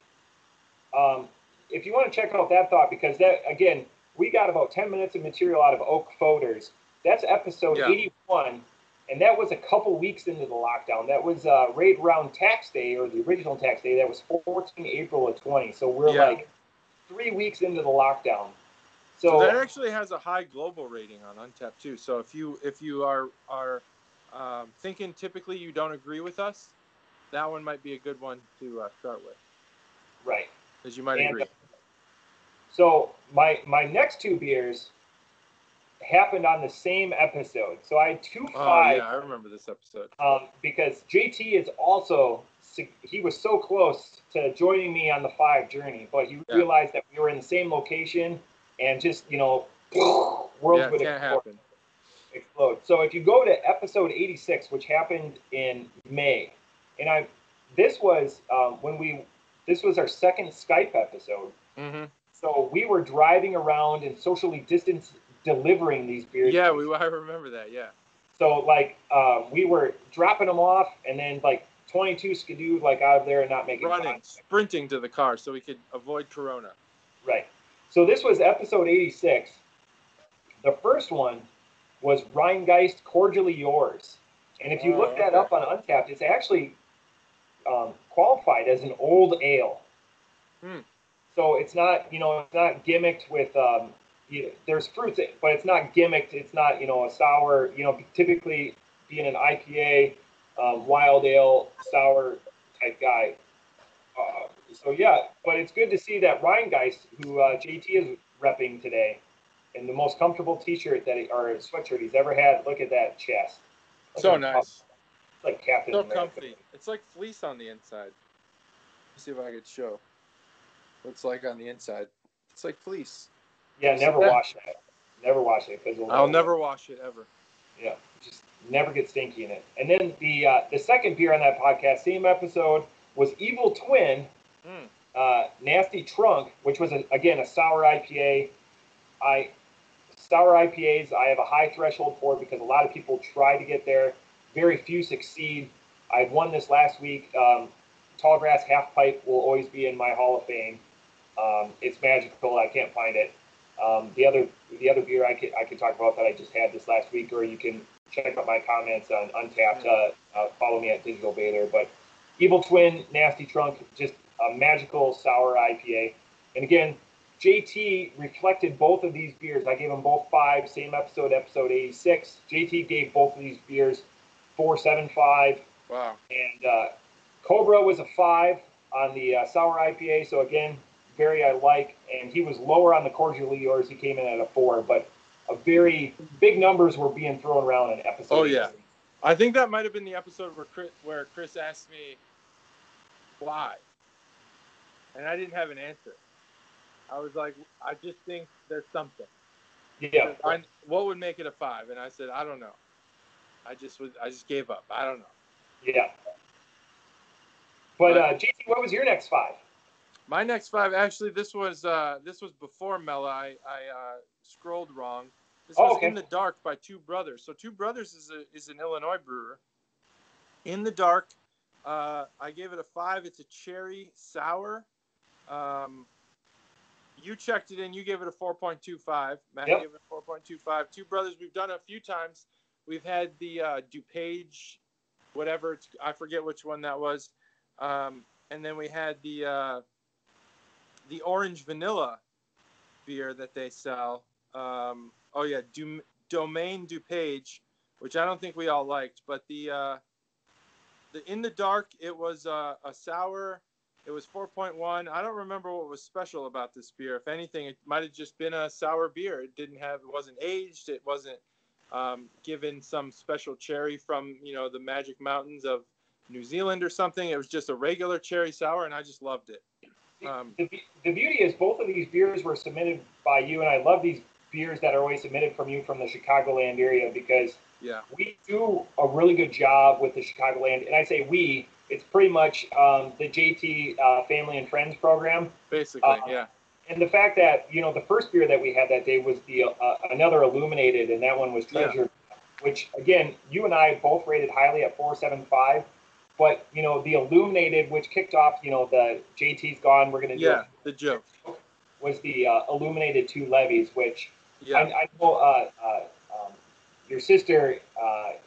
If you want to check out that thought, because that again, we got about 10 minutes of material out of oak foeders. That's episode 81, and that was a couple weeks into the lockdown. That was right around tax day, or the original tax day. That was 14 April of 20. So we're like 3 weeks into the lockdown. So that actually has a high global rating on Untapped too. So if you are thinking typically you don't agree with us, that one might be a good one to start with. Right. Because you might agree. So my next 2 beers happened on the same episode. So I had 2 5. Oh yeah, I remember this episode. Because JT is also, he was so close to joining me on the 5 journey, but he realized that we were in the same location and just, worlds would explode. So if you go to episode 86, which happened in May, and this was our second Skype episode. Mm-hmm. So we were driving around and socially distanced delivering these beers. Yeah, I remember that, yeah. So, we were dropping them off, and then, 22 skidooed, out of there and not making contact. Sprinting to the car so we could avoid Corona. Right. So this was episode 86. The first one was Rheingeist Cordially Yours. And if you look that up on Untapped, it's actually qualified as an old ale. So it's not, it's not gimmicked with, there's fruits, but it's not gimmicked. It's not, a sour, typically being an IPA, wild ale, sour type guy. But it's good to see that Rheingeist, who JT is repping today, in the most comfortable t-shirt or sweatshirt he's ever had. Look at that chest. So nice. It's like Captain So America. comfy. It's like fleece on the inside. Let's see if I could show what it's like on the inside. It's like fleece. Yeah, never wash that. Never wash it. I'll never wash it ever. Yeah, just never get stinky in it. And then the second beer on that podcast, same episode, was Evil Twin, Nasty Trunk, which was, again, a sour IPA. Sour IPAs, I have a high threshold for because a lot of people try to get there. Very few succeed. I won this last week. Tall Grass Half Pipe will always be in my Hall of Fame. It's magical. I can't find it. The other beer I could talk about that I just had this last week, or you can check out my comments on Untapped. Follow me at Digital Baylor. But Evil Twin, Nasty Trunk, just a magical sour IPA. And again, JT reflected both of these beers. I gave them both 5, same episode 86. JT gave both of these beers 4.75. Wow. And Cobra was a 5 on the sour IPA. So again, very I like. And he was lower on the cordial yours. He came in at a 4, but a very big numbers were being thrown around in episode. Oh yeah, I think that might have been the episode where Chris asked me why, and I didn't have an answer. I was like, I just think there's something. Yeah. What would make it a 5? And I said, I don't know. I just gave up. I don't know. Yeah. But JT, what was your next 5? My next 5, actually, this was before Mela. I scrolled wrong. This was In the Dark by Two Brothers. So Two Brothers is an Illinois brewer. In the Dark, I gave it a 5. It's a cherry sour. You checked it in. You gave it a 4.25. Matt gave it a 4.25. Two Brothers, we've done a few times. We've had the DuPage, whatever. I forget which one that was. And then we had the orange vanilla beer that they sell. Domaine DuPage, which I don't think we all liked. But the In the Dark, it was a sour. It was 4.1. I don't remember what was special about this beer. If anything, it might have just been a sour beer. It wasn't aged. It wasn't given some special cherry from, the Magic Mountains of New Zealand or something. It was just a regular cherry sour, and I just loved it. The beauty is both of these beers were submitted by you, and I love these beers that are always submitted from you from the Chicagoland area because we do a really good job with the Chicagoland, and I say we. It's pretty much the JT Family and Friends program. Basically, yeah. And the fact that, the first beer that we had that day was the another Illuminated, and that one was Treasure, which, again, you and I both rated highly at 4.75. But, the Illuminated, which kicked off, the JT's Gone, we're going to do the joke, was the Illuminated 2 levies, which I know your sister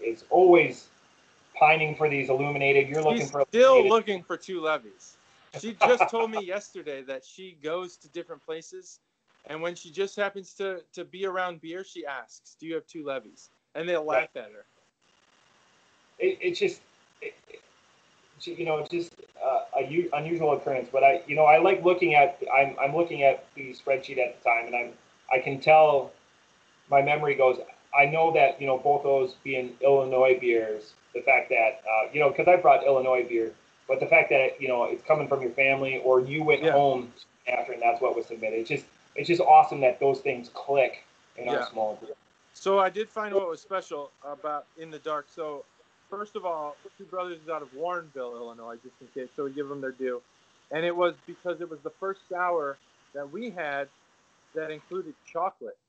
is always pining for these Illuminated. You're looking for still looking for 2 levies. She just told me yesterday that she goes to different places, and when she just happens to be around beer, she asks, "Do you have 2 levies?" And they'll laugh at her. It's just a unusual occurrence. But I like looking at. I'm looking at the spreadsheet at the time, and I can tell my memory goes. I know that both those being Illinois beers. The fact that, because I brought Illinois beer, but the fact that, it's coming from your family or you went home after and that's what was submitted. It's just awesome that those things click in our small group. So I did find what was special about In the Dark. So first of all, Two Brothers is out of Warrenville, Illinois, just in case. So we give them their due. And it was because it was the first sour that we had that included chocolate.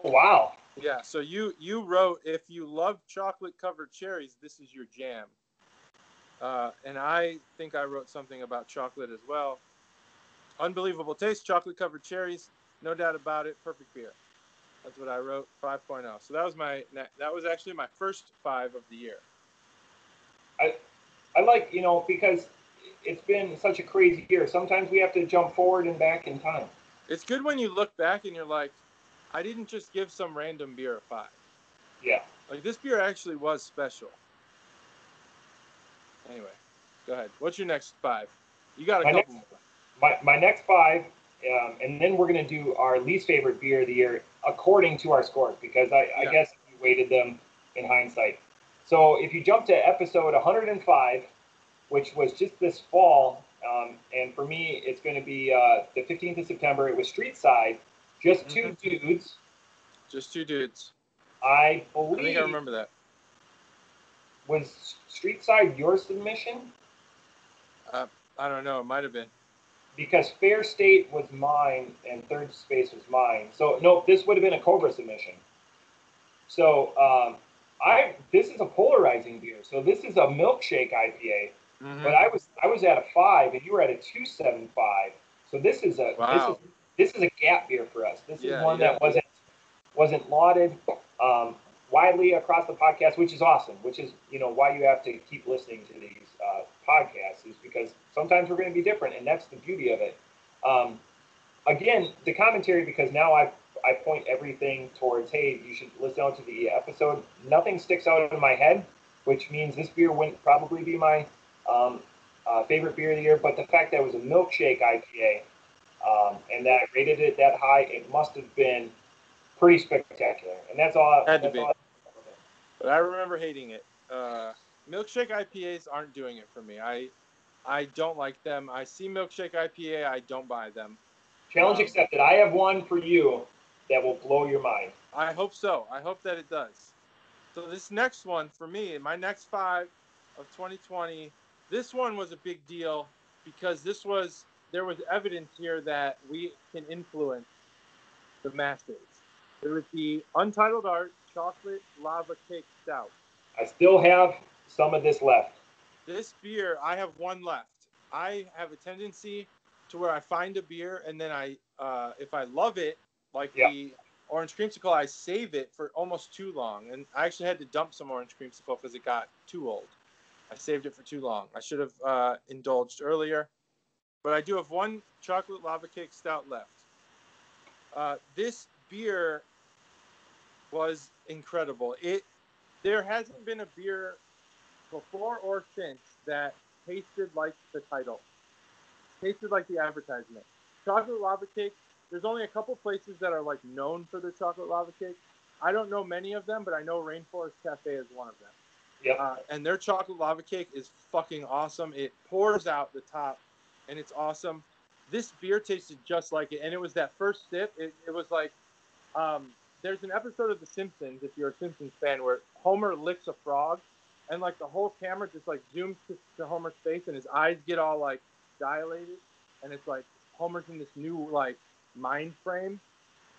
Oh, wow. Yeah, so you wrote, if you love chocolate-covered cherries, this is your jam. And I think I wrote something about chocolate as well. Unbelievable taste, chocolate-covered cherries, no doubt about it, perfect beer. That's what I wrote, 5.0. So that was actually my first 5 of the year. I like, because it's been such a crazy year. Sometimes we have to jump forward and back in time. It's good when you look back and you're like, I didn't just give some random beer a 5. Yeah. Like, this beer actually was special. Anyway, go ahead. What's your next 5? You got a couple more. My next 5, and then we're going to do our least favorite beer of the year according to our scores, because I guess we weighted them in hindsight. So if you jump to episode 105, which was just this fall, and for me, it's going to be the 15th of September. It was Street Side. Just 2 dudes. Just 2 dudes. I believe. I think I remember that. Was Street Side your submission? I don't know. It might have been. Because Fair State was mine and Third Space was mine. So no, this would have been a Cobra submission. So this is a polarizing beer. So this is a milkshake IPA. Mm-hmm. But I was at a 5 and you were at a 2.75. So this is a this is a gap beer for us. This is one that wasn't lauded widely across the podcast, which is awesome. Which is why you have to keep listening to these podcasts, is because sometimes we're going to be different, and that's the beauty of it. Again, the commentary, because now I point everything towards, hey, you should listen out to the episode. Nothing sticks out in my head, which means this beer wouldn't probably be my favorite beer of the year. But the fact that it was a milkshake IPA and that I rated it that high, it must have been pretty spectacular. And that's all. Had to be. But I remember hating it. Milkshake IPAs aren't doing it for me. I don't like them. I see milkshake IPA, I don't buy them. Challenge accepted. I have one for you that will blow your mind. I hope so. I hope that it does. So this next one for me, my next 5 of 2020, this one was a big deal because there was evidence here that we can influence the masses. There was the Untitled Art Chocolate Lava Cake Stout. I still have some of this left. This beer, I have one left. I have a tendency to where I find a beer and then if I love it, like the orange creamsicle, I save it for almost too long. And I actually had to dump some orange creamsicle because it got too old. I saved it for too long. I should have indulged earlier. But I do have one chocolate lava cake stout left. This beer was incredible. There hasn't been a beer before or since that tasted like the title, tasted like the advertisement. Chocolate lava cake. There's only a couple places that are like known for their chocolate lava cake. I don't know many of them, but I know Rainforest Cafe is one of them. Yeah. And their chocolate lava cake is fucking awesome. It pours out the top, and it's awesome. This beer tasted just like it, and it was that first sip. It was like, there's an episode of The Simpsons, if you're a Simpsons fan, where Homer licks a frog, and like the whole camera just like zooms to Homer's face, and his eyes get all like dilated, and it's like Homer's in this new like mind frame.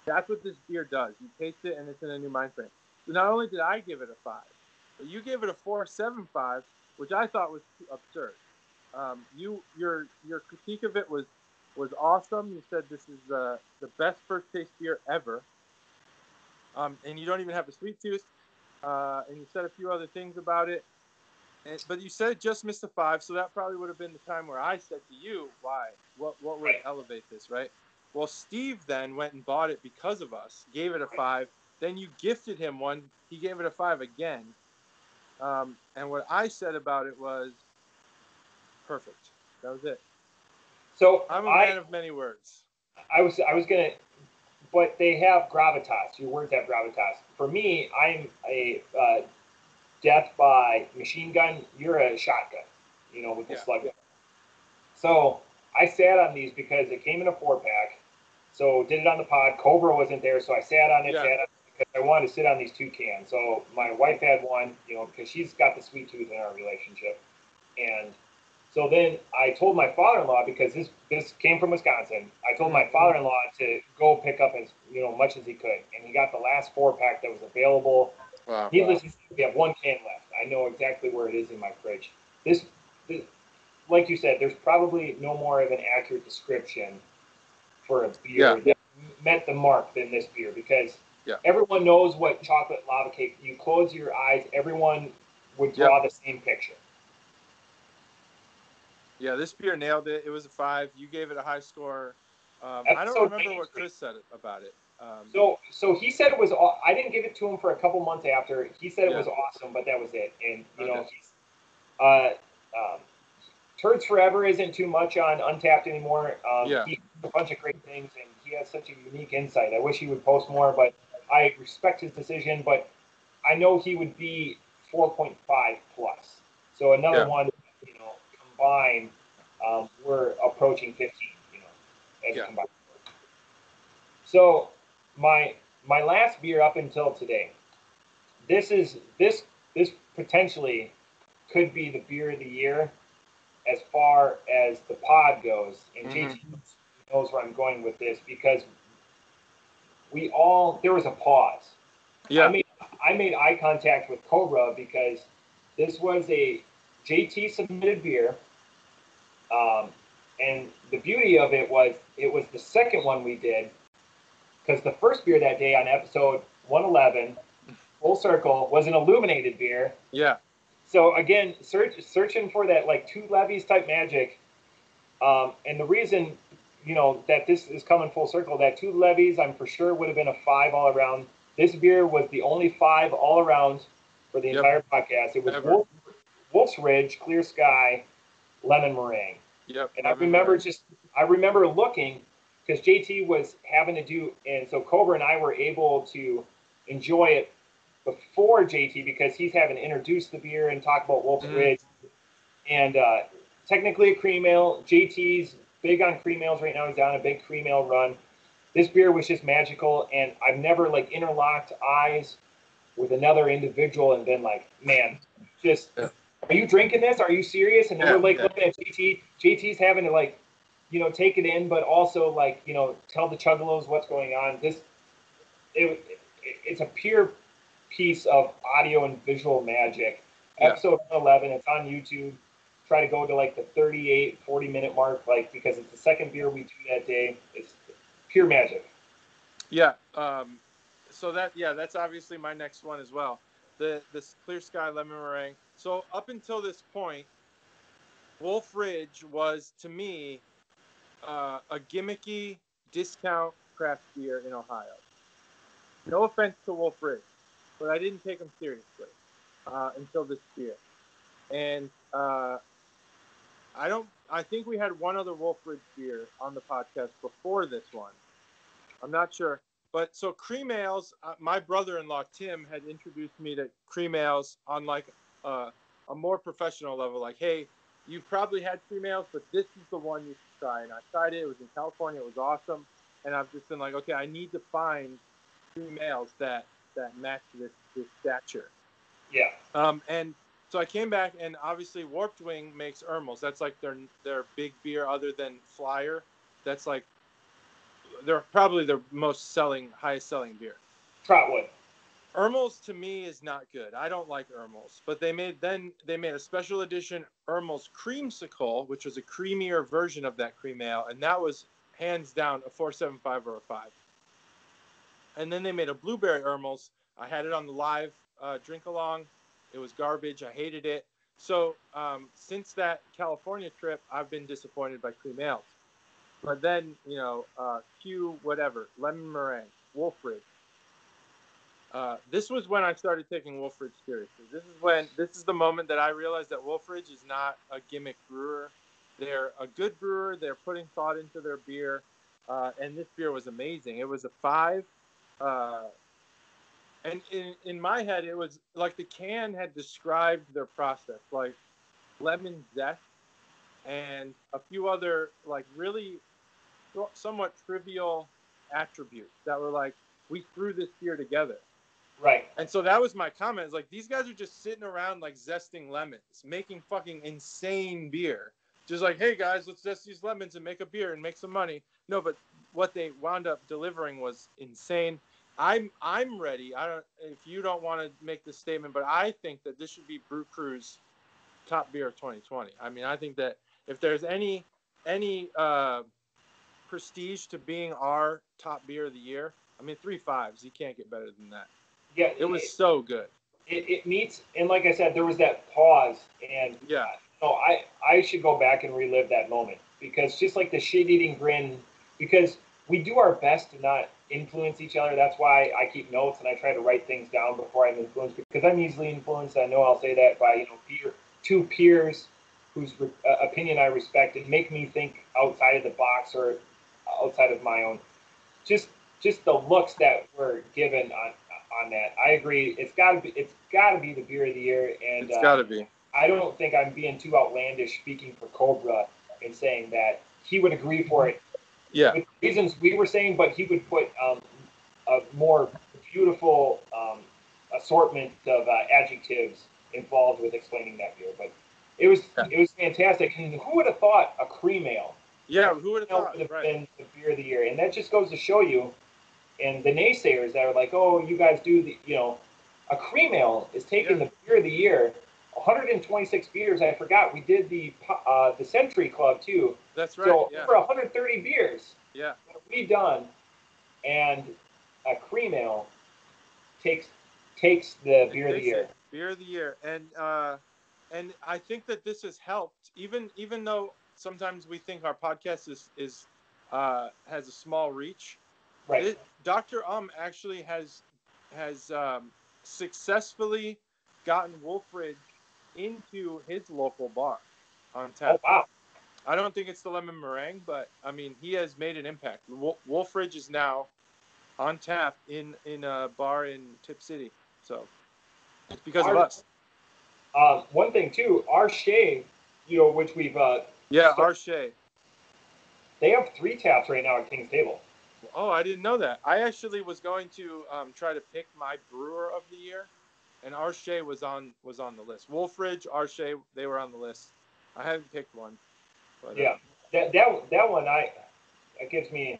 That's what this beer does. You taste it, and it's in a new mind frame. So not only did I give it a 5, but you gave it a 4.75, which I thought was absurd. Your critique of it was awesome. You said this is the best first taste beer ever. And you don't even have a sweet tooth. And you said a few other things about it. But you said it just missed a 5, so that probably would have been the time where I said to you, why? What would elevate this, right? Well, Steve then went and bought it because of us, gave it a 5. Then you gifted him one. He gave it a 5 again. And what I said about it was perfect. That was it. So I'm a man of many words. I was gonna, but they have gravitas. Your words have gravitas. For me, I'm a death by machine gun. You're a shotgun, with the slug gun. So I sat on these because it came in a 4-pack. So did it on the pod. Cobra wasn't there, so I sat on it. Because I wanted to sit on these 2 cans. So my wife had one, because she's got the sweet tooth in our relationship. And so then I told my father-in-law, because this came from Wisconsin, I told my father-in-law to go pick up as much as he could. And he got the last 4-pack that was available. Wow. We have 1 can left. I know exactly where it is in my fridge. This, like you said, there's probably no more of an accurate description for a beer that met the mark than this beer, because everyone knows what chocolate lava cake. You close your eyes, everyone would draw the same picture. Yeah, this beer nailed it. It was a 5. You gave it a high score. I don't remember what Chris said about it. So he said it was. I didn't give it to him for a couple months after. He said it was awesome, but that was it. And he's Turds Forever isn't too much on Untapped anymore. He has a bunch of great things, and he has such a unique insight. I wish he would post more, but I respect his decision. But I know he would be 4.5 plus. So another one, combined, we're approaching 15. As combined. So my last beer up until today, this potentially could be the beer of the year as far as the pod goes, and JT knows where I'm going with this, because there was a pause. Yeah. I made eye contact with Cobra because this was a JT submitted beer, and the beauty of it was the second one we did, because the first beer that day on episode 111, Full Circle, was an illuminated beer. Yeah. So again, searching for that like 2 levies type magic, and the reason that this is coming full circle, that 2 levies I'm for sure would have been a 5 all around. This beer was the only 5 all around for the entire podcast. It was Wolf's Ridge, Clear Sky, Lemon Meringue. Yep. And I remember looking, because JT was having to do, and so Cobra and I were able to enjoy it before JT because he's having to introduce the beer and talk about Wolf's Ridge. And technically a cream ale. JT's big on cream ales right now. He's on a big cream ale run. This beer was just magical, and I've never like interlocked eyes with another individual and been like, man, just, are you drinking this? Are you serious? And then we're like looking at JT. JT's having to like, you know, take it in, but also like, you know, tell the Chuggalos what's going on. It's a pure piece of audio and visual magic. Episode 11, it's on YouTube. Try to go to like the 38, 40-minute mark, like, because it's the second beer we do that day. It's pure magic. Yeah. So that's obviously my next one as well. This Clear Sky Lemon Meringue. So up until this point, Wolf Ridge was, to me, a gimmicky discount craft beer in Ohio. No offense to Wolf Ridge, but I didn't take them seriously until this beer. And I think we had one other Wolf Ridge beer on the podcast before this one. I'm not sure. But so cream ales, my brother-in-law, Tim, had introduced me to cream ales on like a more professional level. Like, hey, you've probably had cream ales, but this is the one you should try. And I tried it. It was in California. It was awesome. And I've just been like, okay, I need to find cream ales that match this stature. Yeah. And so I came back, and obviously Warped Wing makes Ermels. That's like their big beer other than Flyer. That's like they're probably their highest selling beer. Trotwood. Ermels to me is not good. I don't like Ermels, but they made a special edition Ermels Creamsicle, which was a creamier version of that cream ale, and that was hands down a 4.75 or a 5. And then they made a blueberry Ermels. I had it on the live drink along. It was garbage. I hated it. So since that California trip, I've been disappointed by cream ales. But then, you know, Lemon Meringue, Wolf Ridge. This was when I started taking Wolf Ridge seriously. This is the moment that I realized that Wolf Ridge is not a gimmick brewer. They're a good brewer. They're putting thought into their beer. And this beer was amazing. It was a 5. And in my head, it was like the can had described their process, like lemon zest and a few other like really somewhat trivial attributes that were like, we threw this beer together. Right. And so that was my comment. It's like, these guys are just sitting around like zesting lemons, making fucking insane beer. Just like, hey guys, let's zest these lemons and make a beer and make some money. No, but what they wound up delivering was insane. I'm ready. If you don't want to make this statement, but I think that this should be Brew Crew's top beer of 2020. I mean, I think that if there's any prestige to being our top beer of the year, I mean, 3 5s. You can't get better than that. Yeah, it was so good. It meets, and like I said, there was that pause, and I should go back and relive that moment, because just like the shit-eating grin, because we do our best to not influence each other. That's why I keep notes and I try to write things down before I'm influenced, because I'm easily influenced. I know I'll say that by two peers whose opinion I respect and make me think outside of the box or outside of my own. Just the looks that were given on that. I agree. It's got to be the beer of the year, and it's got to be. I don't think I'm being too outlandish speaking for Cobra in saying that he would agree for it. Yeah. With the reasons we were saying, but he would put a more beautiful assortment of adjectives involved with explaining that beer. But it was fantastic. And who would have thought a cream ale? Yeah, who would have thought? Would have been the beer of the year, and that just goes to show you. And the naysayers that are like, oh, you guys do a cream ale is taking the beer of the year. 126 beers. I forgot we did the Century Club too. That's right. So over 130 beers. Yeah. We done, and a cream ale takes the beer of the year. Beer of the year, and I think that this has helped. Even though sometimes we think our podcast is has a small reach. Right. Dr. Actually has successfully gotten Wolfridge into his local bar on tap. Oh, wow. I don't think it's the lemon meringue, but I mean, he has made an impact. Wolfridge is now on tap in a bar in Tip City, so it's because of us. One thing too, our Shea, which we've Arche. They have 3 taps right now at King's Table. Oh, I didn't know that. I actually was going to try to pick my brewer of the year, and Arche was on the list. Wolfridge, Arche, they were on the list. I haven't picked one. But, yeah, that one it gives me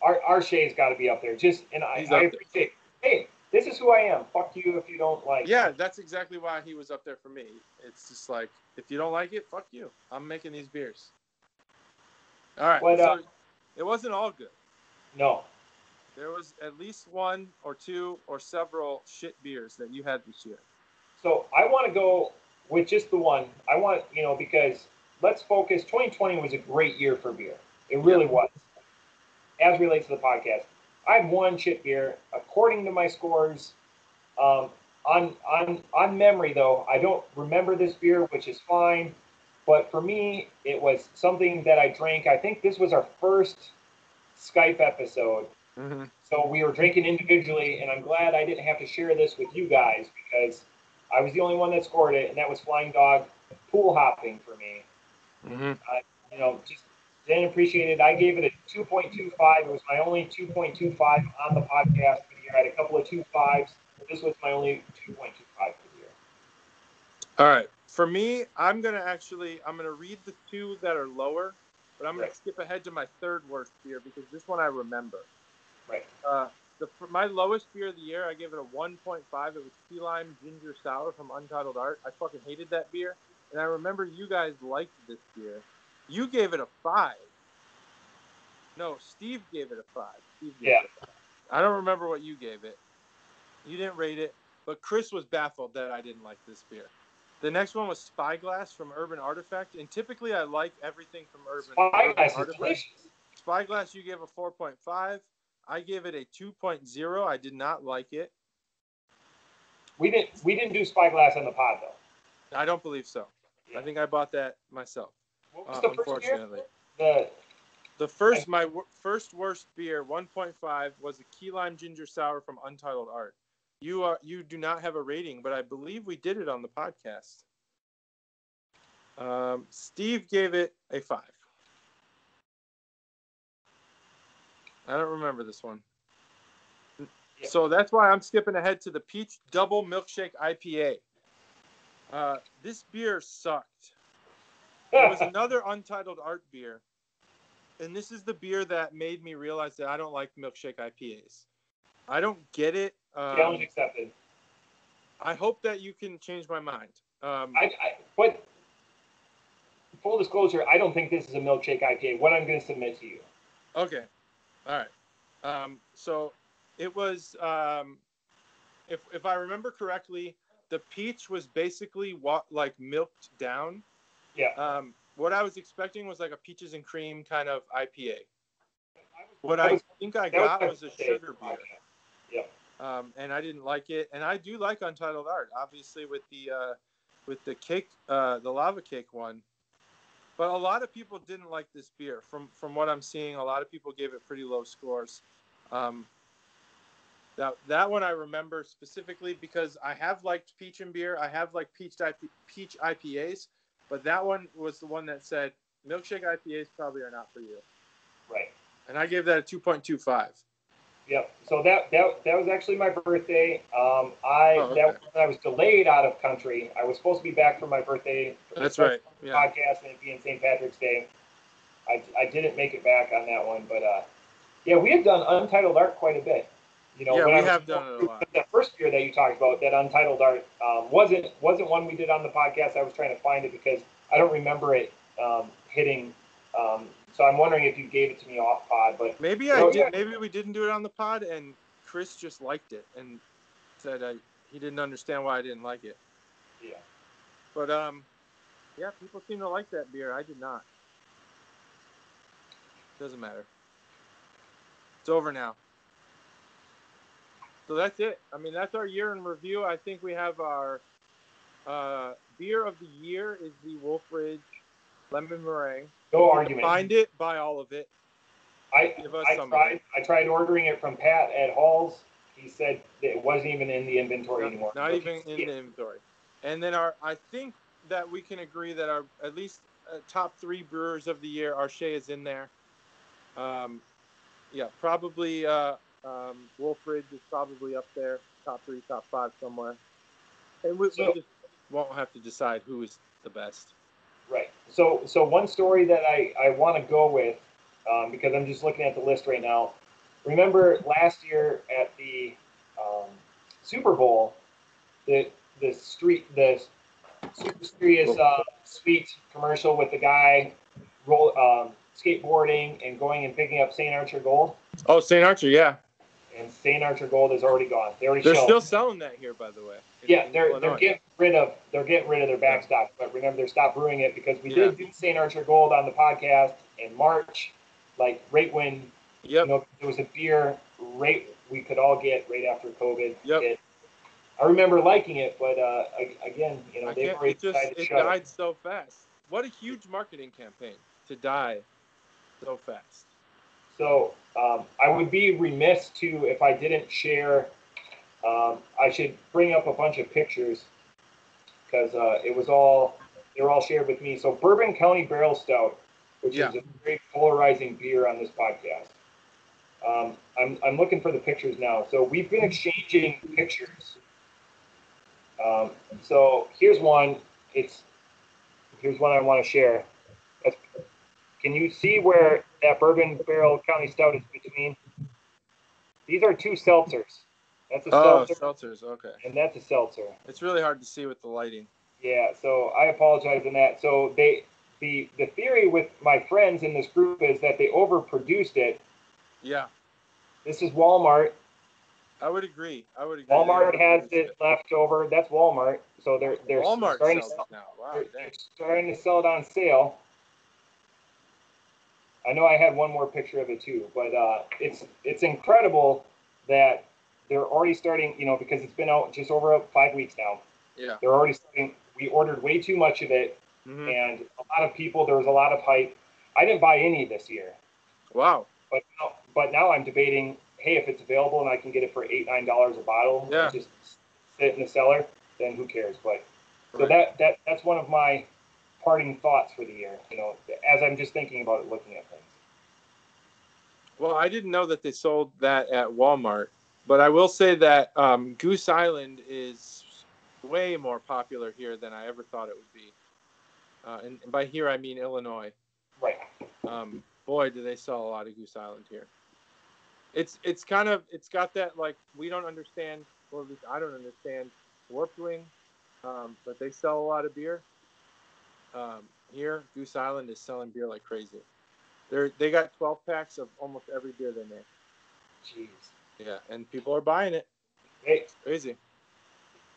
Arche's got to be up there. I appreciate. Hey, this is who I am. Fuck you if you don't like. Yeah, that's exactly why he was up there for me. It's just like, if you don't like it, fuck you. I'm making these beers. All right, so it wasn't all good. No. There was at least 1 or 2 or several shit beers that you had this year. So I want to go with just the one. I want, because let's focus. 2020 was a great year for beer. It really was. As relates to the podcast, I had 1 shit beer according to my scores. On memory though, I don't remember this beer, which is fine. But for me, it was something that I drank. I think this was our first Skype episode. Mm-hmm. So we were drinking individually, and I'm glad I didn't have to share this with you guys because I was the only one that scored it, and that was Flying Dog pool hopping for me. Mm-hmm. Just didn't appreciate it. I gave it a 2.25. It was my only 2.25 on the podcast for the year. I had a couple of 2.5s, but this was my only 2.25 for the year. All right. For me, I'm gonna read the 2 that are lower, but I'm gonna skip ahead to my 3rd worst beer because this one I remember. Right. My lowest beer of the year, I gave it a 1.5. It was Key Lime Ginger Sour from Untitled Art. I fucking hated that beer, and I remember you guys liked this beer. You gave it a 5. No, Steve gave it a 5. I don't remember what you gave it. You didn't rate it, but Chris was baffled that I didn't like this beer. The next one was Spyglass from Urban Artifact, and typically I like everything from Urban Artifact. Spyglass, you gave a 4.5. I gave it a 2.0. I did not like it. We didn't do Spyglass on the pod though. I don't believe so. Yeah. I think I bought that myself. What was the unfortunately. First beer? My first worst beer, 1.5, was a Key Lime Ginger Sour from Untitled Art. You do not have a rating, but I believe we did it on the podcast. Steve gave it a 5. I don't remember this one. Yeah. So that's why I'm skipping ahead to the Peach Double Milkshake IPA. This beer sucked. It was another Untitled Art beer. And this is the beer that made me realize that I don't like milkshake IPAs. I don't get it. Challenge accepted. I hope that you can change my mind. But full disclosure, I don't think this is a milkshake IPA. What I'm going to submit to you. Okay. All right. So it was, if I remember correctly, the peach was basically milked down. Yeah. What I was expecting was like a peaches and cream kind of IPA. What I got was a sugar beer. Yeah. And I didn't like it. And I do like Untitled Art, obviously with the cake, the lava cake one. But a lot of people didn't like this beer. From what I'm seeing, a lot of people gave it pretty low scores. That one I remember specifically because I have liked peach and beer. I have liked peach IPAs, but that one was the one that said milkshake IPAs probably are not for you. Right. And I gave that a 2.25. Yep. So that was actually my birthday. I was delayed out of country. I was supposed to be back for my birthday. That's right. Yeah. Podcast and it being St. Patrick's Day. I didn't make it back on that one, but we had done Untitled Art quite a bit. We have done it a lot. That first beer that you talked about, that Untitled Art, wasn't one we did on the podcast. I was trying to find it because I don't remember it hitting. So I'm wondering if you gave it to me off pod, but maybe I did. Yeah. Maybe we didn't do it on the pod, and Chris just liked it and said he didn't understand why I didn't like it. Yeah. But people seem to like that beer. I did not. Doesn't matter. It's over now. So that's it. I mean, that's our year in review. I think we have our beer of the year is the Wolf Ridge Lemon Meringue. No argument. Find it, buy all of it. I tried ordering it from Pat at Hall's. He said it wasn't even in the inventory anymore. Not even in the inventory. And then I think that we can agree that our at least top 3 brewers of the year, our Shea is in there. Probably Wolf Ridge is probably up there, top 3, top 5 somewhere. And we just won't have to decide who is the best. Right. So one story that I want to go with, because I'm just looking at the list right now. Remember last year at the Super Bowl, the super serious sweet commercial with the guy skateboarding and going and picking up St. Archer Gold. Oh, St. Archer, yeah. And St. Archer Gold is already gone. They're still selling that here, by the way. They're getting rid of their backstock. But remember, they stopped brewing it because we did do St. Archer Gold on the podcast in March, like right when there was a beer we could all get right after COVID. Yep. I remember liking it, but again, they've already decided to shut it. It died so fast. What a huge marketing campaign to die so fast. So I would be remiss too if I didn't share. I should bring up a bunch of pictures because they were all shared with me. So Bourbon County Barrel Stout, which is a very polarizing beer on this podcast. I'm looking for the pictures now. So we've been exchanging pictures. So here's one. Here's one I want to share. Can you see where that Bourbon Barrel County Stout is between? These are 2 seltzers. That's a seltzer. Oh, seltzers, okay. And that's a seltzer. It's really hard to see with the lighting. Yeah, so I apologize on that. So the theory with my friends in this group is that they overproduced it. Yeah. This is Walmart. I would agree. Walmart has it left over. That's Walmart. So they're Walmart starting sells it now. Wow, they're starting to sell it on sale. I know I had one more picture of it too, but it's incredible that they're already starting, because it's been out just over 5 weeks now. Yeah. They're already starting. We ordered way too much of it, and a lot of people, there was a lot of hype. I didn't buy any this year. Wow. But now I'm debating, hey, if it's available and I can get it for $8-9 a bottle, and just sit in the cellar, then who cares? But so that's one of my parting thoughts for the year, as I'm just thinking about it, looking at things. Well, I didn't know that they sold that at Walmart, but I will say that Goose Island is way more popular here than I ever thought it would be. And by here, I mean Illinois. Right. Boy, do they sell a lot of Goose Island here. It's got that, like, we don't understand, or at least I don't understand Warped Wing, but they sell a lot of beer. Here, Goose Island is selling beer like crazy. They got 12 packs of almost every beer they make. Jeez. Yeah, and people are buying it. Hey, it's crazy.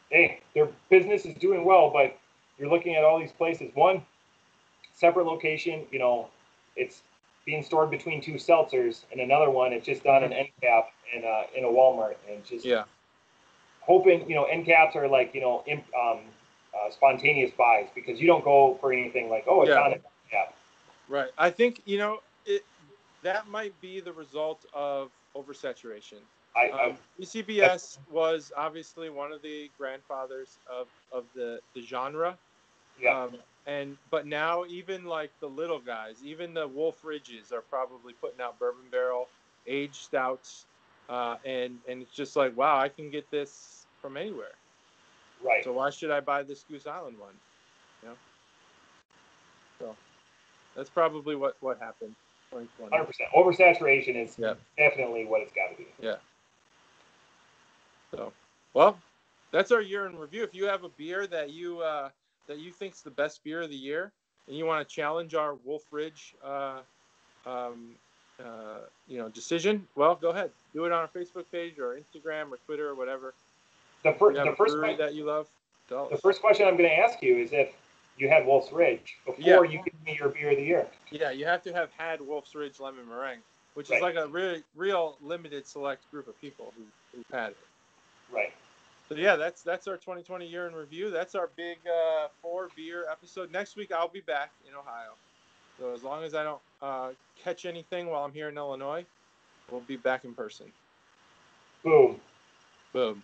Hey, their business is doing well, but you're looking at all these places. One, separate location, it's being stored between 2 seltzers, and another one, it's just on an end cap in a Walmart, and just hoping, end caps are like, spontaneous buys, because you don't go for anything like, oh, it's on an end cap. Right. I think, that might be the result of oversaturation. ECBS was obviously one of the grandfathers of the genre. Yeah. But now even like the little guys, even the Wolf Ridges are probably putting out bourbon barrel aged stouts. And it's just like, wow, I can get this from anywhere. Right. So why should I buy this Goose Island one? So that's probably what happened. 100%. Oversaturation is definitely what it's got to be. Yeah. So, well, that's our year in review. If you have a beer that you think's the best beer of the year, and you want to challenge our Wolf Ridge, decision, well, go ahead. Do it on our Facebook page or Instagram or Twitter or whatever. The first brewery that you love. The first question I'm going to ask you is if you had Wolf's Ridge before you give me your beer of the year. Yeah, you have to have had Wolf's Ridge Lemon Meringue, which is like a real limited select group of people who've had it. Right. So yeah, that's our 2020 year in review. That's our big 4 beer episode. Next week I'll be back in Ohio. So as long as I don't catch anything while I'm here in Illinois, we'll be back in person. Boom. Boom.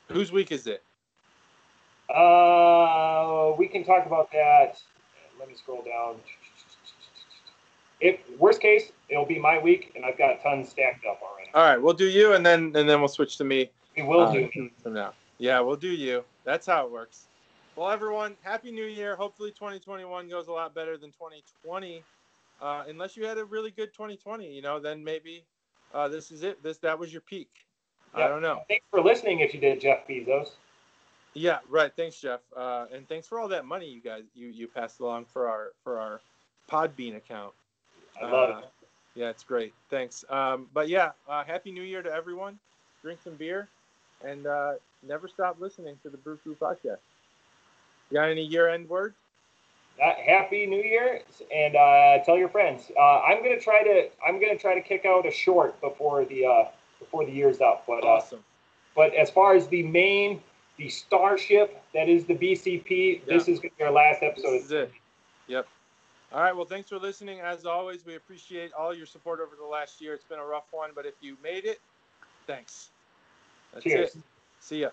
Whose week is it? We can talk about that. Let me scroll down. If worst case, it'll be my week, and I've got tons stacked up already. All right, we'll do you, and then we'll switch to me. We will do 2 weeks from now. Yeah, we'll do you. That's how it works. Well, everyone, Happy New Year. Hopefully 2021 goes a lot better than 2020. Unless you had a really good 2020, then maybe this is it. That was your peak. Yep. I don't know. Thanks for listening if you did, Jeff Bezos. Yeah, right. Thanks, Jeff. And thanks for all that money you guys you passed along for our Podbean account. I love it. Yeah, it's great. Thanks. But yeah, Happy New Year to everyone. Drink some beer, and never stop listening to the Brew Crew Podcast. You got any year-end words? Happy New Year, and tell your friends. I'm gonna try to kick out a short before the year's up. But awesome. But as far as the starship that is the BCP, This is gonna be our last episode. This is it. Yep. All right. Well, thanks for listening. As always, we appreciate all your support over the last year. It's been a rough one, but if you made it, thanks. That's Cheers. it. See ya.